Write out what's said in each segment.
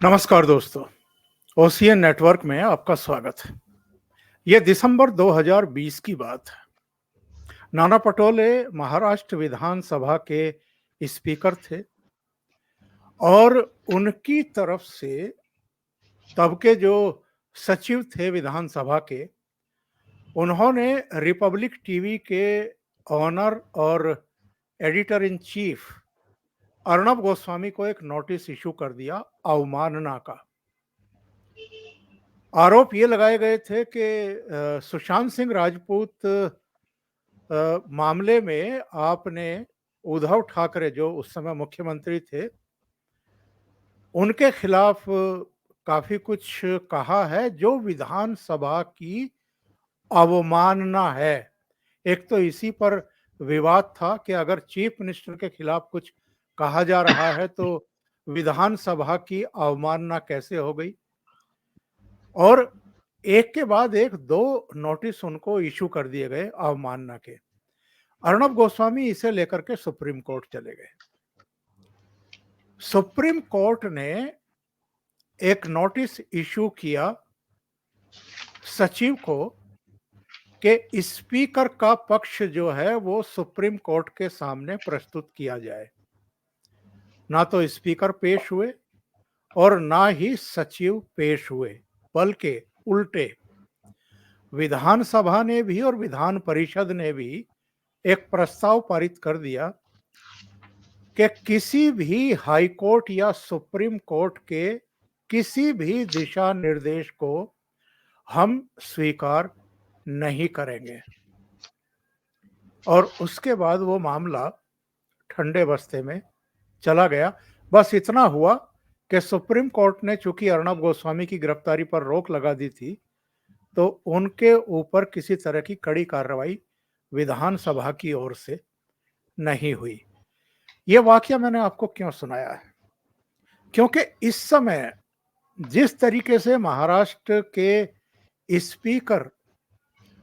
नमस्कार दोस्तों, OCN network में आपका स्वागत है। ये दिसंबर 2020 की बात है। नाना पटोले महाराष्ट्र विधानसभा के स्पीकर थे और उनकी तरफ से तब के जो सचिव थे विधानसभा के, उन्होंने रिपब्लिक टीवी के ऑनर और editor in chief Arnab Goswami को एक नोटिस इशू कर दिया अवमानना का। आरोप ये लगाए गए थे कि सुशांत सिंह राजपूत मामले में आपने उद्धव ठाकरे जो उस समय मुख्यमंत्री थे, उनके खिलाफ काफी कुछ कहा है जो विधानसभा की अवमानना है। एक तो इसी पर विवाद था कि अगर चीफ मिनिस्टर के खिलाफ कुछ कहा जा रहा है तो विधानसभा की अवमानना कैसे हो गई, और एक के बाद एक दो नोटिस उनको इशू कर दिए गए अवमानना के। अर्णब गोस्वामी इसे लेकर के सुप्रीम कोर्ट चले गए। सुप्रीम कोर्ट ने एक नोटिस इशू किया सचिव को कि स्पीकर का पक्ष जो है वो सुप्रीम कोर्ट के सामने प्रस्तुत किया जाए। ना तो स्पीकर पेश हुए और ना ही सचिव पेश हुए, बल्कि उल्टे विधानसभा ने भी और विधान परिषद ने भी एक प्रस्ताव पारित कर दिया कि किसी भी हाई कोर्ट या सुप्रीम कोर्ट के किसी भी दिशा निर्देश को हम स्वीकार नहीं करेंगे। और उसके बाद वो मामला ठंडे बस्ते में चला गया। बस इतना हुआ कि सुप्रीम कोर्ट ने चूंकि अर्णब गोस्वामी की गिरफ्तारी पर रोक लगा दी थी, तो उनके ऊपर किसी तरह की कड़ी कार्रवाई विधानसभा की ओर से नहीं हुई। ये वाकया मैंने आपको क्यों सुनाया है? क्योंकि इस समय जिस तरीके से महाराष्ट्र के स्पीकर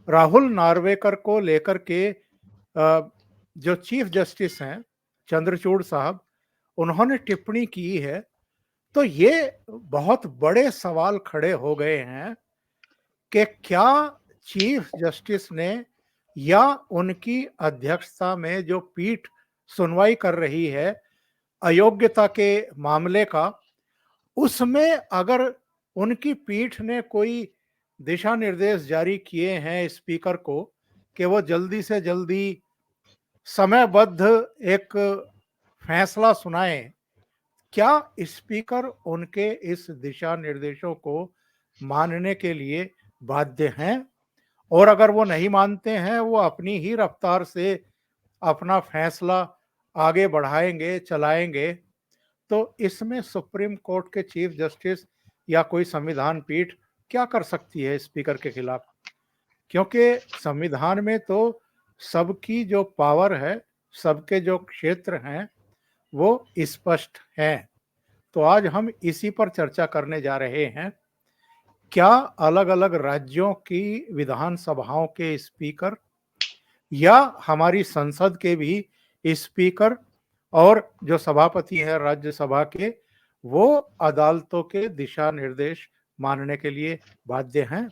राहुल नार्वेकर को लेकर के जो चीफ जस्टिस हैं चंद्रचूड़ साहब, उन्होंने टिप्पणी की है, तो ये बहुत बड़े सवाल खड़े हो गए हैं कि क्या चीफ जस्टिस ने या उनकी अध्यक्षता में जो पीठ सुनवाई कर रही है अयोग्यता के मामले का, उसमें अगर उनकी पीठ ने कोई दिशा निर्देश जारी किए हैं स्पीकर को कि वो जल्दी से जल्दी समयबद्ध एक फैसला सुनाएं, क्या स्पीकर उनके इस दिशा निर्देशों को मानने के लिए बाध्य हैं? और अगर वो नहीं मानते हैं, वो अपनी ही रफ्तार से अपना फैसला आगे बढ़ाएंगे, चलाएंगे, तो इसमें सुप्रीम कोर्ट के चीफ जस्टिस या कोई संविधान पीठ क्या कर सकती है स्पीकर के खिलाफ? क्योंकि संविधान में तो सबकी जो पावर है, सबके जो क्षेत्र हैं, वो स्पष्ट हैं। तो आज हम इसी पर चर्चा करने जा रहे हैं। क्या अलग अलग राज्यों की विधानसभाओं के स्पीकर या हमारी संसद के भी स्पीकर और जो सभापति हैं राज्यसभा के, वो अदालतों के दिशा निर्देश मानने के लिए बाध्य हैं?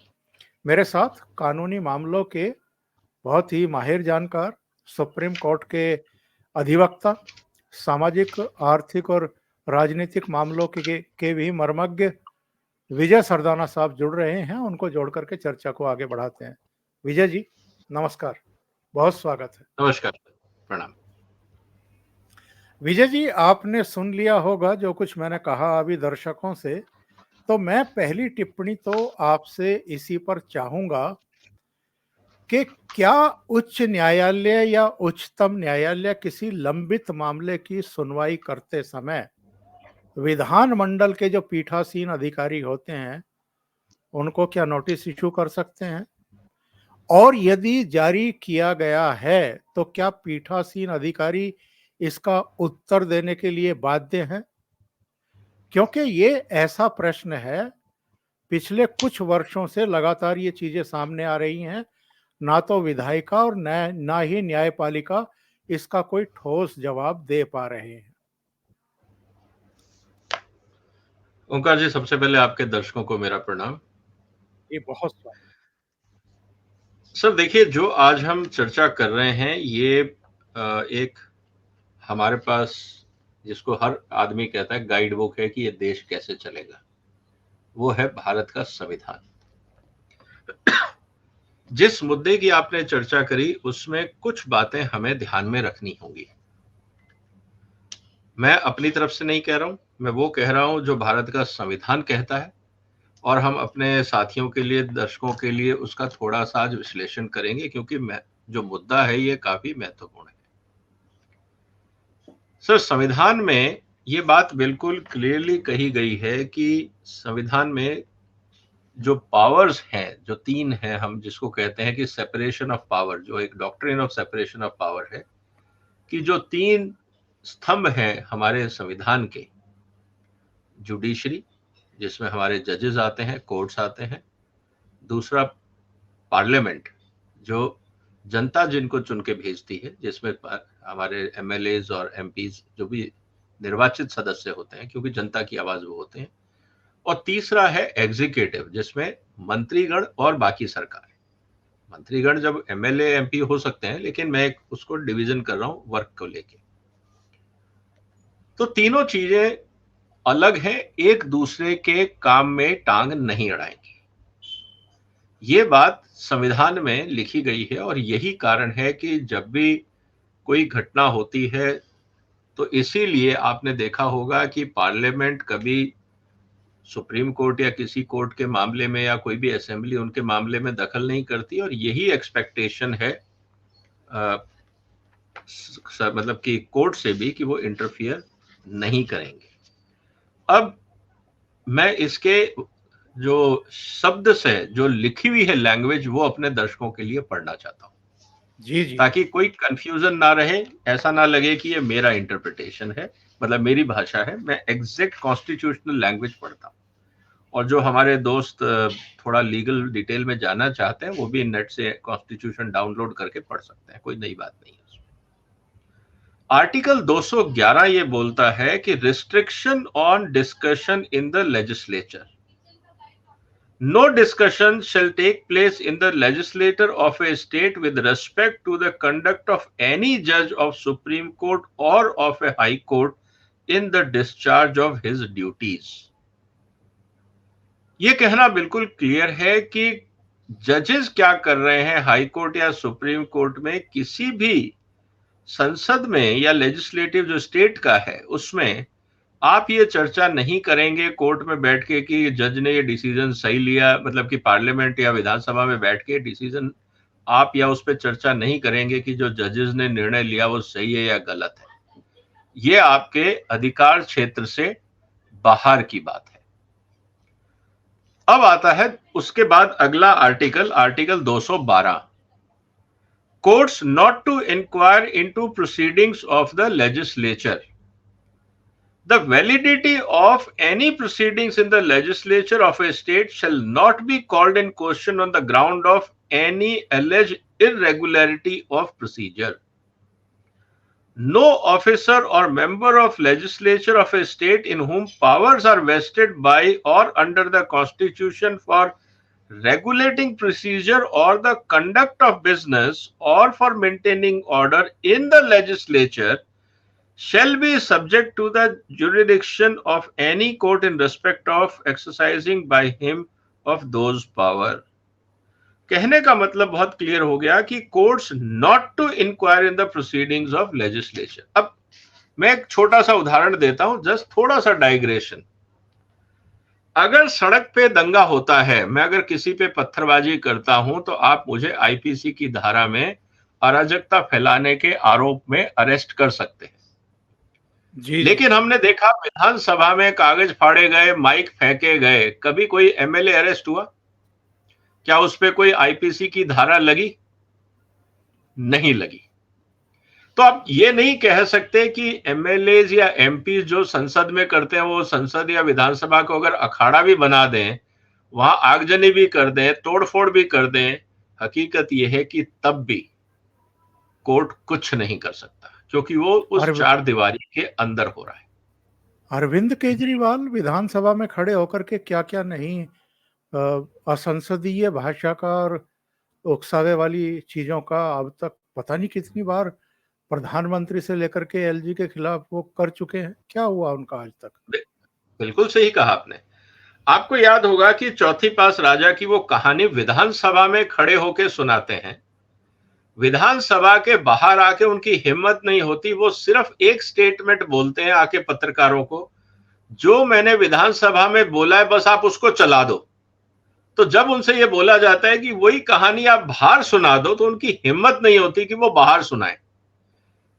मेरे साथ कानूनी मामलों के बहुत ही माहिर जानकार, सुप्रीम कोर्ट के अधिवक्ता, सामाजिक, आर्थिक और राजनीतिक मामलों के भी मर्मज्ञ विजय सरदाना साहब जुड़ रहे हैं। उनको जोड़ करके चर्चा को आगे बढ़ाते हैं। विजय जी, नमस्कार, बहुत स्वागत है। नमस्कार, प्रणाम। विजय जी, आपने सुन लिया होगा जो कुछ मैंने कहा अभी दर्शकों से, तो मैं पहली टिप्पणी तो आपसे इसी पर चाहूंगा कि क्या उच्च न्यायालय या उच्चतम न्यायालय किसी लंबित मामले की सुनवाई करते समय विधानमंडल के जो पीठासीन अधिकारी होते हैं उनको क्या नोटिस इशू कर सकते हैं? और यदि जारी किया गया है तो क्या पीठासीन अधिकारी इसका उत्तर देने के लिए बाध्य हैं? क्योंकि ये ऐसा प्रश्न है, पिछले कुछ वर्षों से लगातार ये चीजें सामने आ रही हैं, ना तो विधायिका और ना ही न्यायपालिका इसका कोई ठोस जवाब दे पा रहे हैं। ओंकार जी, सबसे पहले आपके दर्शकों को मेरा प्रणाम। ये बहुत स्वागत। सर देखिए, जो आज हम चर्चा कर रहे हैं ये एक हमारे पास, जिसको हर आदमी कहता है गाइड बुक है कि ये देश कैसे चलेगा, वो है भारत का संविधान। जिस मुद्दे की आपने चर्चा करी उसमें कुछ बातें हमें ध्यान में रखनी होंगी। मैं अपनी तरफ से नहीं कह रहा हूं, मैं वो कह रहा हूं जो भारत का संविधान कहता है, और हम अपने साथियों के लिए, दर्शकों के लिए उसका थोड़ा सा आज विश्लेषण करेंगे, क्योंकि जो मुद्दा है ये काफी महत्वपूर्ण है। सर, संविधान में ये बात बिल्कुल क्लियरली कही गई है कि संविधान में जो पावर्स हैं, जो तीन हैं, हम जिसको कहते हैं कि सेपरेशन ऑफ पावर, जो एक doctrine of separation of power है, कि जो तीन स्तंभ हैं हमारे संविधान के, जुडिशरी जिसमें हमारे जजेस आते हैं, कोर्ट्स आते हैं, दूसरा पार्लियामेंट जो जनता जिनको चुन के भेजती है, जिसमें हमारे एमएलएज और एमपीज जो भी निर्वाचित सदस्य होते हैं, क्योंकि जनता की आवाज वो होते हैं, और तीसरा है एग्जीक्यूटिव जिसमें मंत्रीगण और बाकी सरकार। मंत्रीगण जब एमएलए एमपी हो सकते हैं, लेकिन मैं उसको डिवीजन कर रहा हूं वर्क को लेके। तो तीनों चीजें अलग हैं, एक दूसरे के काम में टांग नहीं अड़ाएंगी। ये बात संविधान में लिखी गई है, और यही कारण है कि जब भी कोई घटना होती है तो इसीलिए आपने देखा होगा कि पार्लियामेंट कभी सुप्रीम कोर्ट या किसी कोर्ट के मामले में या कोई भी असेंबली उनके मामले में दखल नहीं करती, और यही एक्सपेक्टेशन है मतलब कि कोर्ट से भी, कि वो इंटरफियर नहीं करेंगे। अब मैं इसके जो शब्द से जो लिखी हुई है लैंग्वेज, वो अपने दर्शकों के लिए पढ़ना चाहता हूं, जी जी। ताकि कोई कंफ्यूजन ना रहे, ऐसा ना लगे कि ये मेरा इंटरप्रिटेशन है, मतलब मेरी भाषा है। मैं एग्जैक्ट कॉन्स्टिट्यूशनल लैंग्वेज पढ़ता हूं, और जो हमारे दोस्त थोड़ा लीगल डिटेल में जानना चाहते हैं वो भी नेट से कॉन्स्टिट्यूशन डाउनलोड करके पढ़ सकते हैं, कोई नई बात नहीं है उसमें। आर्टिकल 211 ये बोलता है कि restriction on discussion in the legislature, no discussion shall take place in the legislature of a state with respect to the conduct of any judge of Supreme Court or of a High Court in the discharge of his duties. ये कहना बिल्कुल clear है कि जजेस क्या कर रहे हैं हाई कोर्ट या सुप्रीम कोर्ट में, किसी भी संसद में या लेजिस्लेटिव जो स्टेट का है उसमें आप ये चर्चा नहीं करेंगे कोर्ट में बैठ के कि जज ने ये डिसीजन सही लिया, मतलब कि पार्लियामेंट या विधानसभा में बैठ के डिसीजन आप या उस पर चर्चा नहीं करेंगे कि जो जजेस ने निर्णय लिया वो सही है या गलत है। ये आपके अधिकार क्षेत्र से बाहर की बात है। अब आता है उसके बाद अगला article, article 212, courts not to inquire into proceedings of the legislature. The validity of any proceedings in the legislature of a state shall not be called in question on the ground of any alleged irregularity of procedure. No officer or member of legislature of a state in whom powers are vested by or under the constitution for regulating procedure or the conduct of business or for maintaining order in the legislature shall be subject to the jurisdiction of any court in respect of exercising by him of those power. कहने का मतलब बहुत clear हो गया कि courts not to inquire in the proceedings of legislation. अब मैं एक छोटा सा उदाहरण देता हूं, जस्ट थोड़ा सा डाइग्रेशन। अगर सड़क पे दंगा होता है, मैं अगर किसी पे पत्थरबाजी करता हूं, तो आप मुझे आईपीसी की धारा में अराजकता फैलाने के आरोप में अरेस्ट कर सकते हैं। जी लेकिन हमने देखा विधानसभा में कागज फाड़े गए, माइक फेंके गए, कभी कोई एमएलए अरेस्ट हुआ? क्या उस पर कोई आईपीसी की धारा लगी? नहीं लगी। तो आप ये नहीं कह सकते कि एमएलए या एमपी जो संसद में करते हैं, वो संसद या विधानसभा को अगर अखाड़ा भी बना दें, वहां आगजनी भी कर दें, तोड़फोड़ भी कर दें, हकीकत यह है कि तब भी कोर्ट कुछ नहीं कर सकता, क्योंकि वो उस चार दीवारी के अंदर हो रहा है। अरविंद केजरीवाल विधानसभा में खड़े होकर के क्या क्या नहीं असंसदीय भाषा का और उकसावे वाली चीजों का अब तक पता नहीं कितनी बार प्रधानमंत्री से लेकर के एलजी के खिलाफ वो कर चुके हैं। क्या हुआ उनका आज तक? बिल्कुल सही कहा आपने। आपको याद होगा कि चौथी पास राजा की वो कहानी विधानसभा में खड़े होकर सुनाते हैं। विधानसभा के बाहर आके उनकी हिम्मत नहीं होती, वो सिर्फ एक स्टेटमेंट बोलते हैं आके पत्रकारों को, जो मैंने विधानसभा में बोला है बस आप उसको चला दो। तो जब उनसे ये बोला जाता है कि वही कहानी आप बाहर सुना दो, तो उनकी हिम्मत नहीं होती कि वो बाहर सुनाए,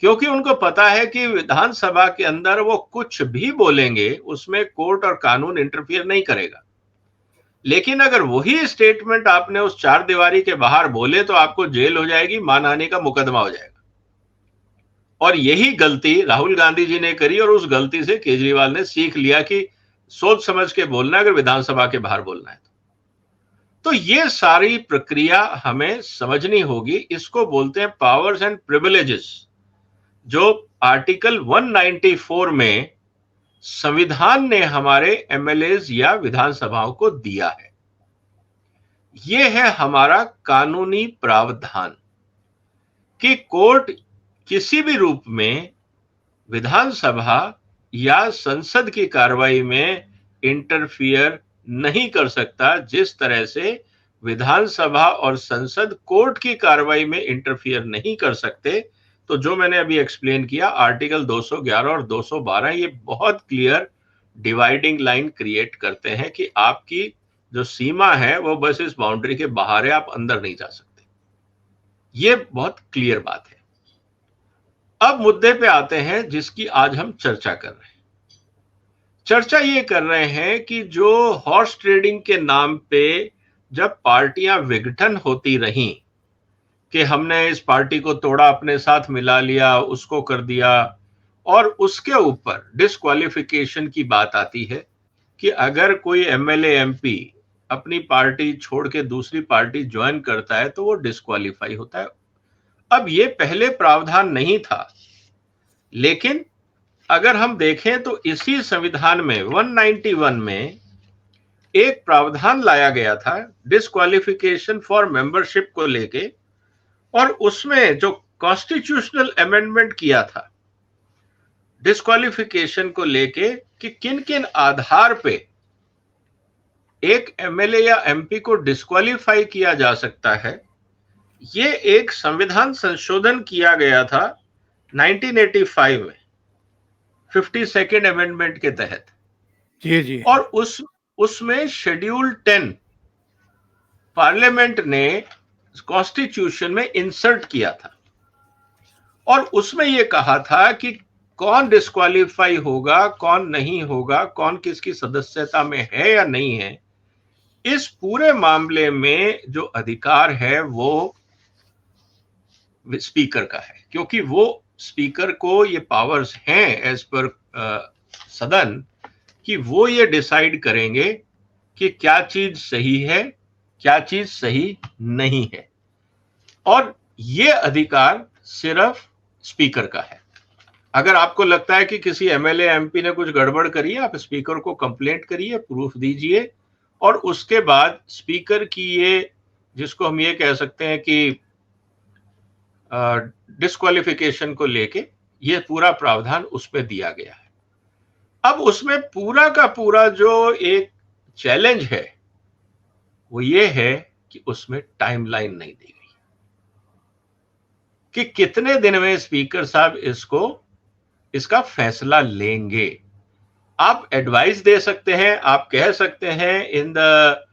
क्योंकि उनको पता है कि विधानसभा के अंदर वो कुछ भी बोलेंगे उसमें कोर्ट और कानून इंटरफियर नहीं करेगा। लेकिन अगर वही स्टेटमेंट आपने उस चार दीवारी के बाहर बोले तो आपको जेल हो जाएगी, मानहानि का मुकदमा हो जाएगा। और यही गलती राहुल गांधी जी ने करी और उस गलती से केजरीवाल ने सीख लिया कि सोच समझ के बोलना अगर विधानसभा के बाहर बोलना है तो ये सारी प्रक्रिया हमें समझनी होगी। इसको बोलते हैं पावर्स एंड प्रिविलेजेस, जो आर्टिकल 194 में संविधान ने हमारे एमएलएज या विधानसभाओं को दिया है। ये है हमारा कानूनी प्रावधान कि कोर्ट किसी भी रूप में विधानसभा या संसद की कार्रवाई में इंटरफियर नहीं कर सकता, जिस तरह से विधानसभा और संसद कोर्ट की कार्रवाई में इंटरफियर नहीं कर सकते। तो जो मैंने अभी एक्सप्लेन किया, आर्टिकल 211 और 212 ये बहुत क्लियर डिवाइडिंग लाइन क्रिएट करते हैं कि आपकी जो सीमा है वो बस इस बाउंड्री के बाहर है, आप अंदर नहीं जा सकते। ये बहुत क्लियर बात है। अब मुद्दे पे आते हैं जिसकी आज हम चर्चा कर रहे हैं। चर्चा ये कर रहे हैं कि जो हॉर्स ट्रेडिंग के नाम पे जब पार्टियां विघटन होती रहीं कि हमने इस पार्टी को तोड़ा, अपने साथ मिला लिया, उसको कर दिया, और उसके ऊपर डिस्क्वालिफिकेशन की बात आती है कि अगर कोई एमएलए एमपी अपनी पार्टी छोड़ के दूसरी पार्टी ज्वाइन करता है तो वो डिस्क्वालीफाई होता है। अब ये पहले प्रावधान नहीं था, लेकिन अगर हम देखें तो इसी संविधान में 191 में एक प्रावधान लाया गया था डिस्क्वालिफिकेशन फॉर मेंबरशिप को लेके, और उसमें जो कॉन्स्टिट्यूशनल अमेंडमेंट किया था डिस्क्वालिफिकेशन को लेके कि किन किन आधार पे एक एमएलए या एमपी को डिस्क्वालीफाई किया जा सकता है, ये एक संविधान संशोधन किया गया था 1985 में 52nd अमेंडमेंट के तहत। जी जी। और उसमें शेड्यूल 10 पार्लियामेंट ने कॉन्स्टिट्यूशन में इंसर्ट किया था, और उसमें यह कहा था कि कौन डिस्क्वालीफाई होगा, कौन नहीं होगा, कौन किसकी सदस्यता में है या नहीं है, इस पूरे मामले में जो अधिकार है वो स्पीकर का है, क्योंकि वो स्पीकर को ये पावर्स हैं एज पर सदन कि वो ये डिसाइड करेंगे कि क्या चीज सही है, क्या चीज सही नहीं है, और ये अधिकार सिर्फ स्पीकर का है। अगर आपको लगता है कि किसी एमएलए एमपी ने कुछ गड़बड़ करी है, आप स्पीकर को कंप्लेंट करिए, प्रूफ दीजिए, और उसके बाद स्पीकर की ये, जिसको हम ये कह सकते हैं कि डिस्क्वालिफिकेशन को लेके ये पूरा प्रावधान उसमें दिया गया है। अब उसमें पूरा का पूरा जो एक चैलेंज है वो ये है कि उसमें टाइमलाइन नहीं दी गई कि कितने दिन में स्पीकर साहब इसका फैसला लेंगे। आप एडवाइस दे सकते हैं, आप कह सकते हैं in the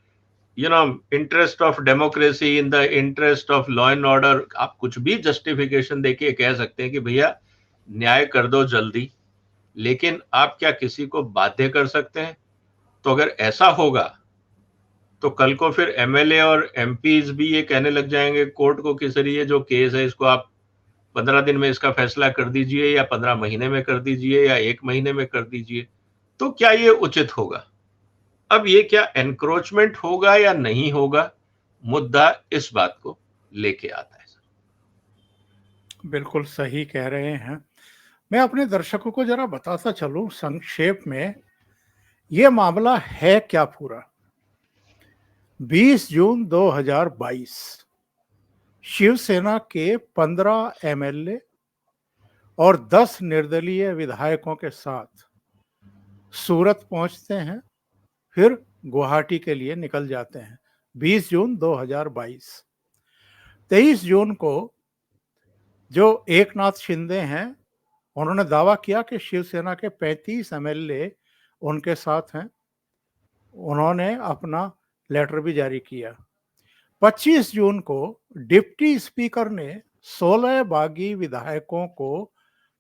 interest of democracy, in the interest of law and order, आप कुछ भी जस्टिफिकेशन देके कह सकते हैं कि भैया न्याय कर दो जल्दी, लेकिन आप क्या किसी को बाध्य कर सकते हैं? तो अगर ऐसा होगा तो कल को फिर एमएलए और एमपीज भी ये कहने लग जाएंगे कोर्ट को कि सर ये जो केस है इसको आप 15 दिन में इसका फैसला कर दीजिए, या 15 महीने में कर दीजिए, या 1 महीने में कर दीजिए। तो क्या ये उचित होगा? अब ये क्या एनक्रोचमेंट होगा या नहीं होगा, मुद्दा इस बात को लेके आता है। बिल्कुल सही कह रहे हैं। मैं अपने दर्शकों को जरा बताता चलूं संक्षेप में ये मामला है क्या पूरा। 20 जून 2022 शिवसेना के 15 एमएलए और 10 निर्दलीय विधायकों के साथ सूरत पहुंचते हैं, फिर गुवाहाटी के लिए निकल जाते हैं। 20 जून 2022। 23 जून को जो एकनाथ शिंदे हैं, उन्होंने दावा किया कि शिवसेना के 35 एमएलए उनके साथ हैं। उन्होंने अपना लेटर भी जारी किया। 25 जून को डिप्टी स्पीकर ने 16 बागी विधायकों को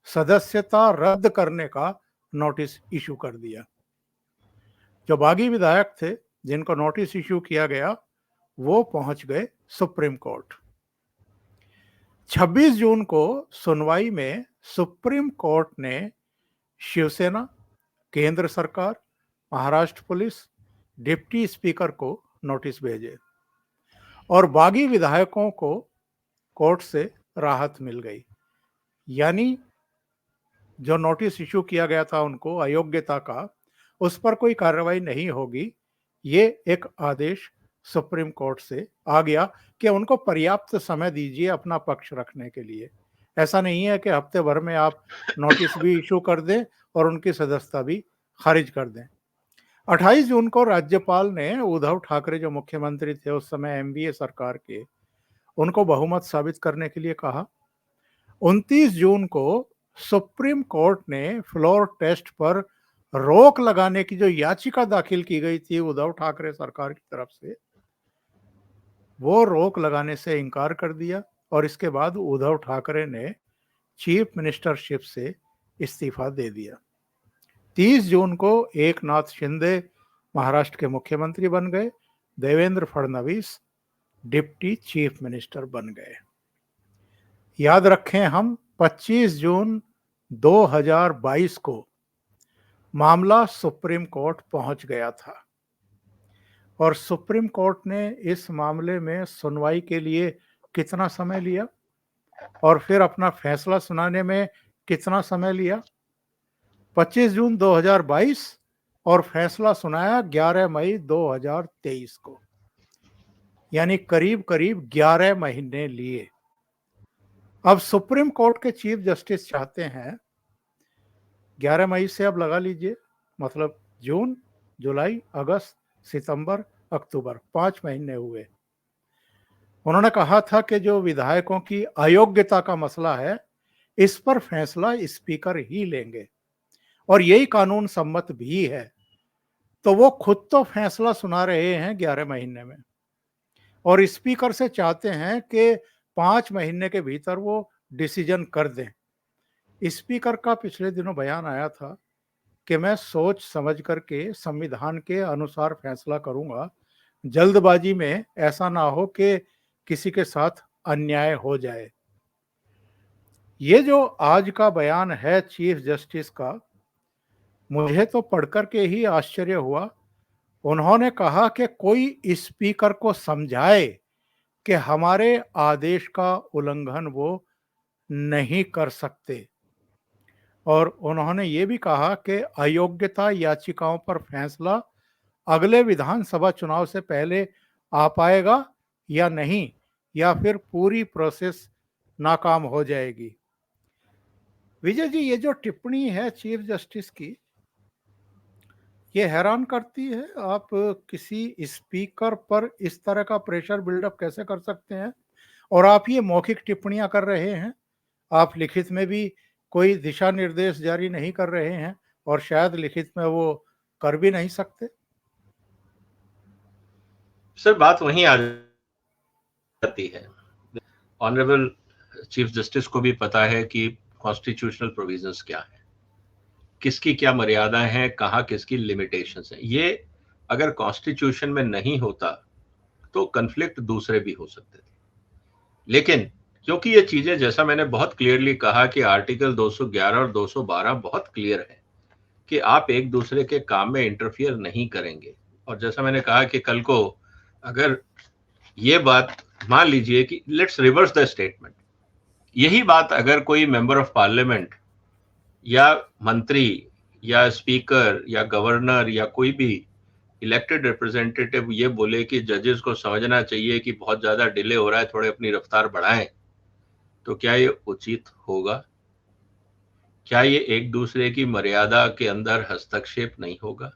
सदस्यता रद्द करने का नोटिस इशू कर दिया। जो बागी विधायक थे जिनको नोटिस इशू किया गया, वो पहुंच गए सुप्रीम कोर्ट। 26 जून को सुनवाई में सुप्रीम कोर्ट ने शिवसेना, केंद्र सरकार, महाराष्ट्र पुलिस, डिप्टी स्पीकर को नोटिस भेजे और बागी विधायकों को कोर्ट से राहत मिल गई। यानी जो नोटिस इशू किया गया था उनको अयोग्यता का, उस पर कोई कार्रवाई नहीं होगी। ये एक आदेश सुप्रीम कोर्ट से आ गया कि उनको पर्याप्त समय दीजिए अपना पक्ष रखने के लिए। ऐसा नहीं है कि हफ्ते भर में आप नोटिस भी इशू कर दें और उनकी सदस्यता भी खारिज कर दें। 28 जून को राज्यपाल ने उद्धव ठाकरे जो मुख्यमंत्री थे उस समय एमवीए सरकार के, उनको बहुमत साबित करने के लिए कहा। 29 जून को सुप्रीम कोर्ट ने फ्लोर टेस्ट पर रोक लगाने की जो याचिका दाखिल की गई थी उद्धव ठाकरे सरकार की तरफ से, वो रोक लगाने से इनकार कर दिया और इसके बाद उद्धव ठाकरे ने चीफ मिनिस्टरशिप से इस्तीफा दे दिया। 30 जून को एकनाथ शिंदे महाराष्ट्र के मुख्यमंत्री बन गए, Devendra Fadnavis deputy chief minister बन गए। याद रखें, हम 25 जून 2022 को मामला सुप्रीम कोर्ट पहुंच गया था और सुप्रीम कोर्ट ने इस मामले में सुनवाई के लिए कितना समय लिया और फिर अपना फैसला सुनाने में कितना समय लिया। 25 जून 2022 और फैसला सुनाया 11 मई 2023 को, यानी करीब करीब 11 महीने लिए। अब सुप्रीम कोर्ट के चीफ जस्टिस चाहते हैं 11 मई से अब लगा लीजिए, मतलब जून, जुलाई, अगस्त, सितंबर, अक्टूबर, 5 महीने हुए। उन्होंने कहा था कि जो विधायकों की अयोग्यता का मसला है, इस पर फैसला स्पीकर ही लेंगे और यही कानून सम्मत भी है। तो वो खुद तो फैसला सुना रहे हैं 11 महीने में और स्पीकर से चाहते हैं कि 5 महीने के भीतर वो डिसीजन कर दें। स्पीकर का पिछले दिनों बयान आया था कि मैं सोच समझ करके संविधान के अनुसार फैसला करूंगा, जल्दबाजी में ऐसा ना हो कि किसी के साथ अन्याय हो जाए। ये जो आज का बयान है चीफ जस्टिस का, मुझे तो पढ़कर के ही आश्चर्य हुआ। उन्होंने कहा कि कोई स्पीकर को समझाए कि हमारे आदेश का उल्लंघन वो नहीं कर सकते और उन्होंने ये भी कहा कि अयोग्यता याचिकाओं पर फैसला अगले विधानसभा चुनाव से पहले आ पाएगा या नहीं, या फिर पूरी प्रोसेस नाकाम हो जाएगी। विजय जी, ये जो टिप्पणी है चीफ जस्टिस की, ये हैरान करती है। आप किसी स्पीकर पर इस तरह का प्रेशर बिल्डअप कैसे कर सकते हैं? और आप ये मौखिक टिप्पणियां कर रहे हैं, आप लिखित में भी कोई दिशा निर्देश जारी नहीं कर रहे हैं और शायद लिखित में वो कर भी नहीं सकते। सर, बात वहीं आ जाती है। ऑनरेबल चीफ जस्टिस को भी पता है कि कॉन्स्टिट्यूशनल प्रोविजंस क्या है, किसकी क्या मर्यादा है, कहाँ किसकी लिमिटेशंस है। ये अगर कॉन्स्टिट्यूशन में नहीं होता तो कन्फ्लिक्ट दूसरे भी हो सकते थे, लेकिन क्योंकि ये चीजें, जैसा मैंने बहुत क्लियरली कहा कि आर्टिकल 211 और 212 बहुत क्लियर है कि आप एक दूसरे के काम में इंटरफियर नहीं करेंगे। और जैसा मैंने कहा कि कल को अगर ये बात, मान लीजिए कि लेट्स रिवर्स द स्टेटमेंट, यही बात अगर कोई मेंबर ऑफ पार्लियामेंट या मंत्री या स्पीकर या गवर्नर या कोई भी इलेक्टेड रिप्रेजेंटेटिव ये बोले कि जजेस को समझना चाहिए कि बहुत ज्यादा डिले हो रहा है, थोड़े अपनी रफ्तार बढ़ाएं, तो क्या ये उचित होगा? क्या ये एक दूसरे की मर्यादा के अंदर हस्तक्षेप नहीं होगा?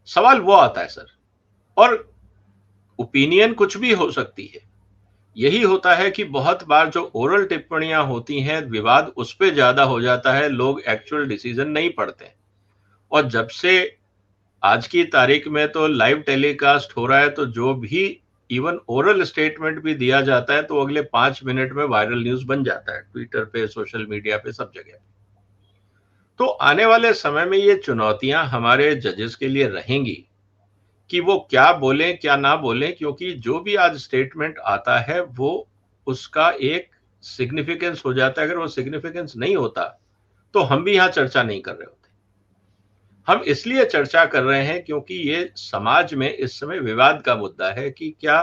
सवाल वो आता है सर। और ओपिनियन कुछ भी हो सकती है। यही होता है कि बहुत बार जो ओरल टिप्पणियां होती हैं, विवाद उस पर ज्यादा हो जाता है, लोग एक्चुअल डिसीजन नहीं पढ़ते। और जब से आज की तारीख में तो लाइव टेलीकास्ट हो रहा है, तो जो भी इवन ओरल स्टेटमेंट भी दिया जाता है तो अगले 5 मिनट में वायरल न्यूज बन जाता है, ट्विटर पे, सोशल मीडिया पे, सब जगह। तो आने वाले समय में ये चुनौतियां हमारे जजेस के लिए रहेंगी कि वो क्या बोलें क्या ना बोलें, क्योंकि जो भी आज स्टेटमेंट आता है वो उसका एक सिग्निफिकेंस हो जाता है। अगर वो सिग्निफिकेंस नहीं होता तो हम भी यहाँ चर्चा नहीं कर रहे होते। हम इसलिए चर्चा कर रहे हैं क्योंकि ये समाज में इस समय विवाद का मुद्दा है कि क्या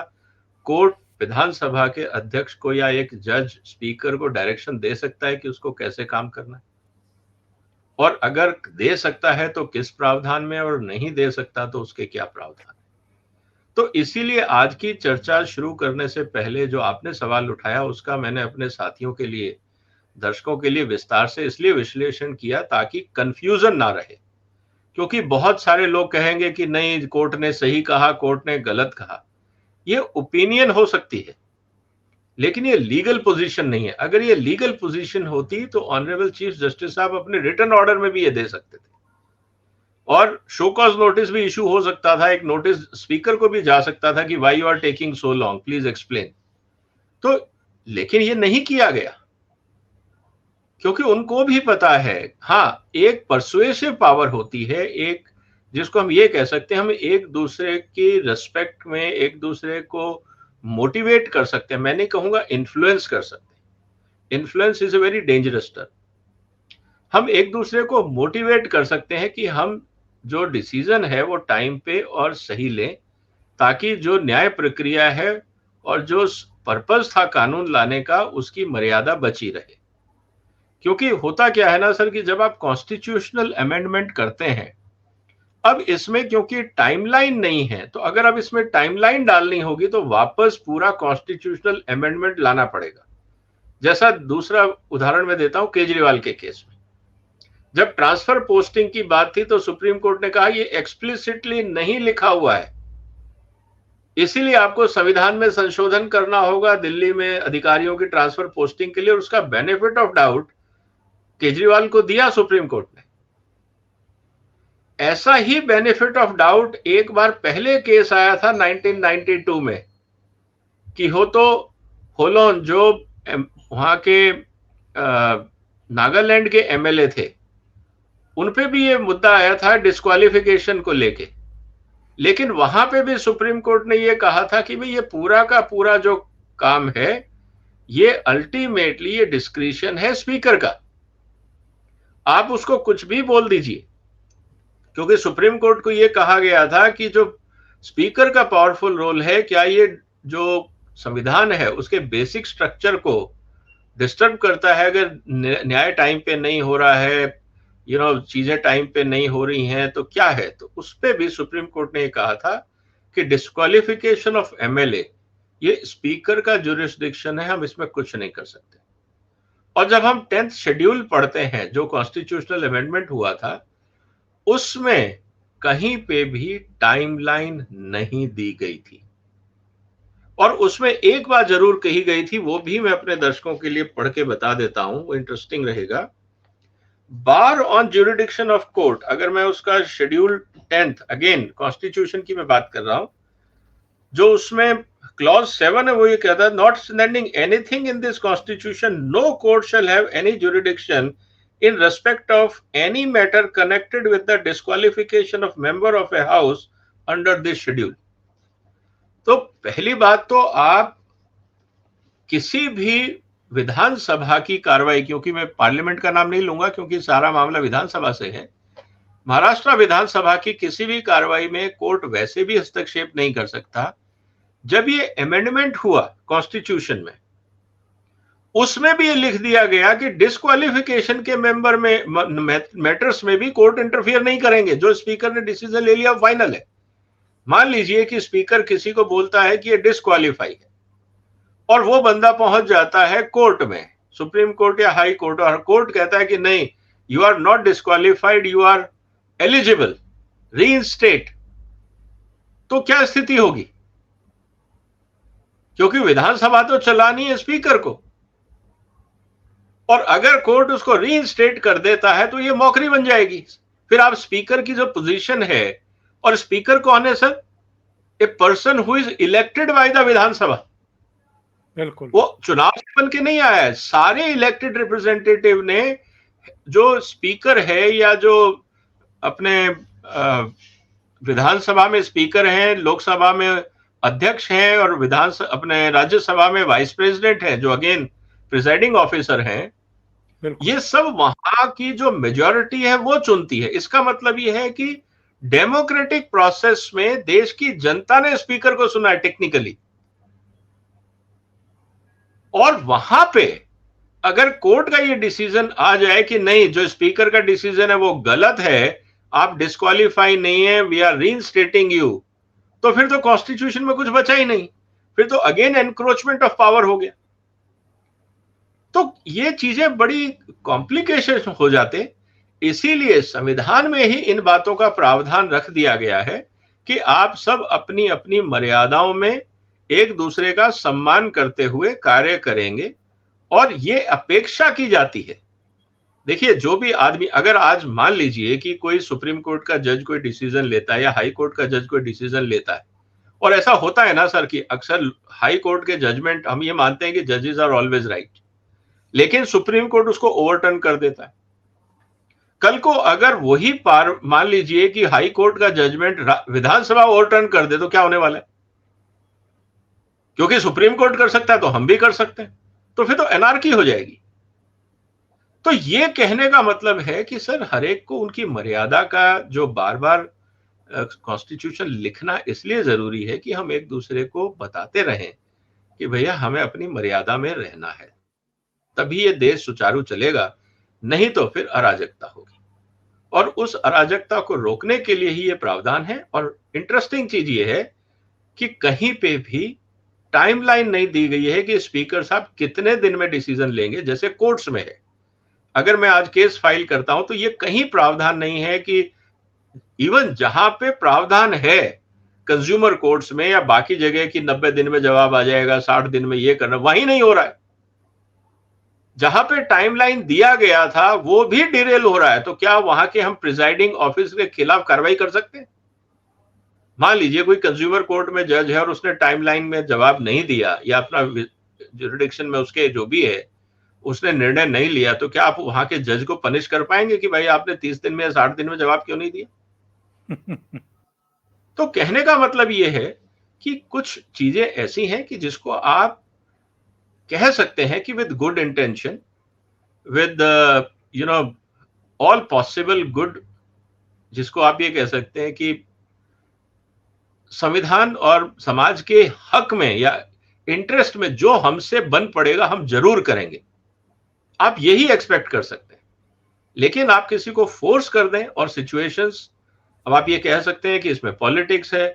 कोर्ट विधानसभा के अध्यक्ष को या एक जज स्पीकर को डायरेक्शन दे सकता है कि उसको कैसे काम करना है, और अगर दे सकता है तो किस प्रावधान में, और नहीं दे सकता तो उसके क्या प्रावधान। तो इसीलिए आज की चर्चा शुरू करने से पहले जो आपने सवाल उठाया उसका मैंने अपने साथियों के लिए, दर्शकों के लिए विस्तार से इसलिए विश्लेषण किया ताकि कंफ्यूजन ना रहे। क्योंकि बहुत सारे लोग कहेंगे कि नहीं, कोर्ट ने सही कहा, कोर्ट ने गलत कहा। ये ओपिनियन हो सकती है, लेकिन ये लीगल पोजीशन नहीं है। अगर ये लीगल पोजीशन होती तो ऑनरेबल चीफ जस्टिस साहब अपने रिटन ऑर्डर में भी ये दे सकते थे, और शो कॉज नोटिस भी इशू हो सकता था, एक नोटिस स्पीकर को भी जा सकता था कि why you are taking so long, please explain. तो लेकिन ये नहीं किया गया, क्योंकि उनको भी पता है, हाँ, एक परसुएसिव पावर होती है, एक जिसको हम ये कह सकते हैं, हम एक दूसरे की रिस्पेक्ट में एक दूसरे को मोटिवेट कर सकते हैं। मैं नहीं कहूंगा इन्फ्लुएंस कर सकते, influence is a very dangerous term. हम एक दूसरे को मोटिवेट कर सकते हैं कि हम जो डिसीजन है वो टाइम पे और सही लें, ताकि जो न्याय प्रक्रिया है और जो पर्पस था कानून लाने का, उसकी मर्यादा बची रहे। क्योंकि होता क्या है ना सर, कि जब आप कॉन्स्टिट्यूशनल अमेंडमेंट करते हैं, अब इसमें क्योंकि टाइमलाइन नहीं है, तो अगर अब इसमें टाइमलाइन डालनी होगी तो वापस पूरा कॉन्स्टिट्यूशनल अमेंडमेंट लाना पड़ेगा। जैसा दूसरा उदाहरण मैं देता हूं, केजरीवाल के केस में जब ट्रांसफर पोस्टिंग की बात थी तो सुप्रीम कोर्ट ने कहा ये एक्सप्लिसिटली नहीं लिखा हुआ है, इसीलिए आपको संविधान में संशोधन करना होगा दिल्ली में अधिकारियों की ट्रांसफर पोस्टिंग के लिए। और उसका बेनिफिट ऑफ डाउट केजरीवाल को दिया सुप्रीम कोर्ट ने। ऐसा ही बेनिफिट ऑफ डाउट एक बार पहले केस आया था 1992 में, कि हो तो होलोन जो वहां के नागालैंड के एमएलए थे, उनपे भी ये मुद्दा आया था डिस्क्वालिफिकेशन को लेके। लेकिन वहां पे भी सुप्रीम कोर्ट ने ये कहा था कि भाई ये पूरा का पूरा जो काम है ये अल्टीमेटली ये डिस्क्रिशन है स्पीकर का, आप उसको कुछ भी बोल दीजिए। क्योंकि सुप्रीम कोर्ट को ये कहा गया था कि जो स्पीकर का पावरफुल रोल है, क्या ये जो संविधान है उसके बेसिक स्ट्रक्चर को डिस्टर्ब करता है, अगर न्याय टाइम पे नहीं हो रहा है, चीजें टाइम पे नहीं हो रही हैं, तो क्या है। तो उस पे भी सुप्रीम कोर्ट ने कहा था कि डिस्क्वालिफिकेशन ऑफ एमएलए ये स्पीकर का जुरिस्डिक्शन है, हम इसमें कुछ नहीं कर सकते। और जब हम 10th शेड्यूल पढ़ते हैं जो कॉन्स्टिट्यूशनल अमेंडमेंट हुआ था, उसमें कहीं पे भी टाइमलाइन नहीं दी गई थी। और उसमें एक बात जरूर कही गई थी, वो भी मैं अपने दर्शकों के लिए पढ़ के बता देता हूं, वो इंटरेस्टिंग रहेगा। बार ऑन ज्यूरिडिक्शन ऑफ कोर्ट, अगर मैं उसका शेड्यूल 10th, अगेन कॉन्स्टिट्यूशन की मैं बात कर रहा हूं, जो उसमें क्लॉज 7 है, वो ये कहता है, notwithstanding anything in this constitution no court shall have any jurisdiction in respect of any matter connected with the disqualification of member of a house under this schedule। तो पहली बात तो आप किसी भी विधानसभा की कार्रवाई, क्योंकि मैं पार्लियामेंट का नाम नहीं लूंगा क्योंकि सारा मामला विधानसभा से है, महाराष्ट्र विधानसभा की किसी भी कार्रवाई में कोर्ट वैसे भी हस्तक्षेप नहीं कर सकता। जब ये अमेंडमेंट हुआ कॉन्स्टिट्यूशन में, उसमें भी ये लिख दिया गया कि डिस्क्वालिफिकेशन के मेंबर में मैटर्स में भी कोर्ट इंटरफियर नहीं करेंगे। जो स्पीकर ने डिसीजन ले लिया फाइनल है। मान लीजिए कि स्पीकर किसी को बोलता है कि ये डिस्क्वालीफाई है और वो बंदा पहुंच जाता है कोर्ट में, सुप्रीम कोर्ट या हाई कोर्ट, और कोर्ट कहता है कि नहीं, you are not disqualified, you are eligible, reinstate. तो क्या स्थिति होगी? क्योंकि विधानसभा तो चलानी है स्पीकर को, और अगर कोर्ट उसको रीइंस्टेट कर देता है तो ये मौकरी बन जाएगी। फिर आप स्पीकर की जो पोजीशन है, और स्पीकर कौन है sir? A person who is elected by the Vidhan Sabha. बिल्कुल। वो चुनाव से बन के नहीं आया है। सारे इलेक्टेड रिप्रेजेंटेटिव ने, जो स्पीकर है या जो अपने विधानसभा में स्पीकर हैं, लोकसभा में अध्यक्ष हैं, और अपने राज्यसभा में वाइस प्रेसिडेंट हैं, जो अगेन प्रिजाइडिंग ऑफिसर हैं, ये सब वहां की जो मेजॉरिटी है वो चुनती है। इसका मतलब ये है कि डेमोक्रेटिक प्रोसेस में देश की जनता ने स्पीकर को सुना है टेक्निकली, और वहां पे अगर कोर्ट का ये डिसीजन आ जाए कि नहीं, जो स्पीकर का डिसीजन है वो गलत है, आप डिस्क्वालीफाई नहीं है, वी आर रीइंस्टेटिंग यू, तो फिर तो कॉन्स्टिट्यूशन में कुछ बचा ही नहीं, फिर तो अगेन एनक्रोचमेंट ऑफ पावर हो गया। तो ये चीजें बड़ी कॉम्प्लिकेशन हो जाते। इसीलिए संविधान में ही इन बातों का प्रावधान रख दिया गया है कि आप सब अपनी अपनी मर्यादाओं में एक दूसरे का सम्मान करते हुए कार्य करेंगे, और ये अपेक्षा की जाती है। देखिए, जो भी आदमी, अगर आज मान लीजिए कि कोई सुप्रीम कोर्ट का जज कोई डिसीजन लेता है या हाई कोर्ट का जज कोई डिसीजन लेता है, और ऐसा होता है ना सर कि अक्सर हाई कोर्ट के जजमेंट, हम ये मानते हैं कि जजेस आर ऑलवेज राइट, लेकिन सुप्रीम कोर्ट उसको ओवरटर्न कर देता है। कल को अगर वही मान लीजिए कि हाई कोर्ट का जजमेंट विधानसभा ओवरटर्न कर दे, तो क्या होने वाला है? क्योंकि सुप्रीम कोर्ट कर सकता है तो हम भी कर सकते हैं, तो फिर तो एनार्की हो जाएगी। तो ये कहने का मतलब है कि सर, हर एक को उनकी मर्यादा का जो बार बार कॉन्स्टिट्यूशन लिखना इसलिए जरूरी है कि हम एक दूसरे को बताते रहें कि भैया हमें अपनी मर्यादा में रहना है, तभी ये देश सुचारू चलेगा, नहीं तो फिर अराजकता होगी। और उस अराजकता को रोकने के लिए ही ये प्रावधान है। और इंटरेस्टिंग चीज ये है कि कहीं पे भी टाइमलाइन नहीं दी गई है कि स्पीकर साहब कितने दिन में डिसीजन लेंगे, जैसे कोर्ट्स में है। अगर मैं आज केस फाइल करता हूं तो ये कहीं प्रावधान नहीं है कि, इवन जहां पे प्रावधान है कंज्यूमर कोर्ट्स में या बाकी जगह की 90 दिन में जवाब आ जाएगा, 60 दिन में ये करना, वही नहीं हो रहा है। जहां पे टाइमलाइन दिया गया था वो भी डिरेल हो रहा है। तो क्या वहां के हम प्रिजाइडिंग ऑफिस के खिलाफ कार्रवाई कर सकते हैं? मान लीजिए कोई कंज्यूमर कोर्ट में जज है और उसने टाइमलाइन में जवाब नहीं दिया, या अपना जुरिडिक्शन में उसके जो भी है उसने निर्णय नहीं लिया, तो क्या आप वहां के जज को पनिश कर पाएंगे कि भाई आपने 30 दिन में या 60 दिन में जवाब क्यों नहीं दिया? तो कहने का मतलब ये है कि कुछ चीजें ऐसी हैं कि जिसको आप कह सकते हैं कि with good intention, with all possible good, जिसको आप ये कह सकते हैं कि संविधान और समाज के हक में या इंटरेस्ट में जो हमसे बन पड़ेगा हम जरूर करेंगे, आप यही एक्सपेक्ट कर सकते हैं। लेकिन आप किसी को फोर्स कर दें और सिचुएशंस, अब आप ये कह सकते हैं कि इसमें पॉलिटिक्स है,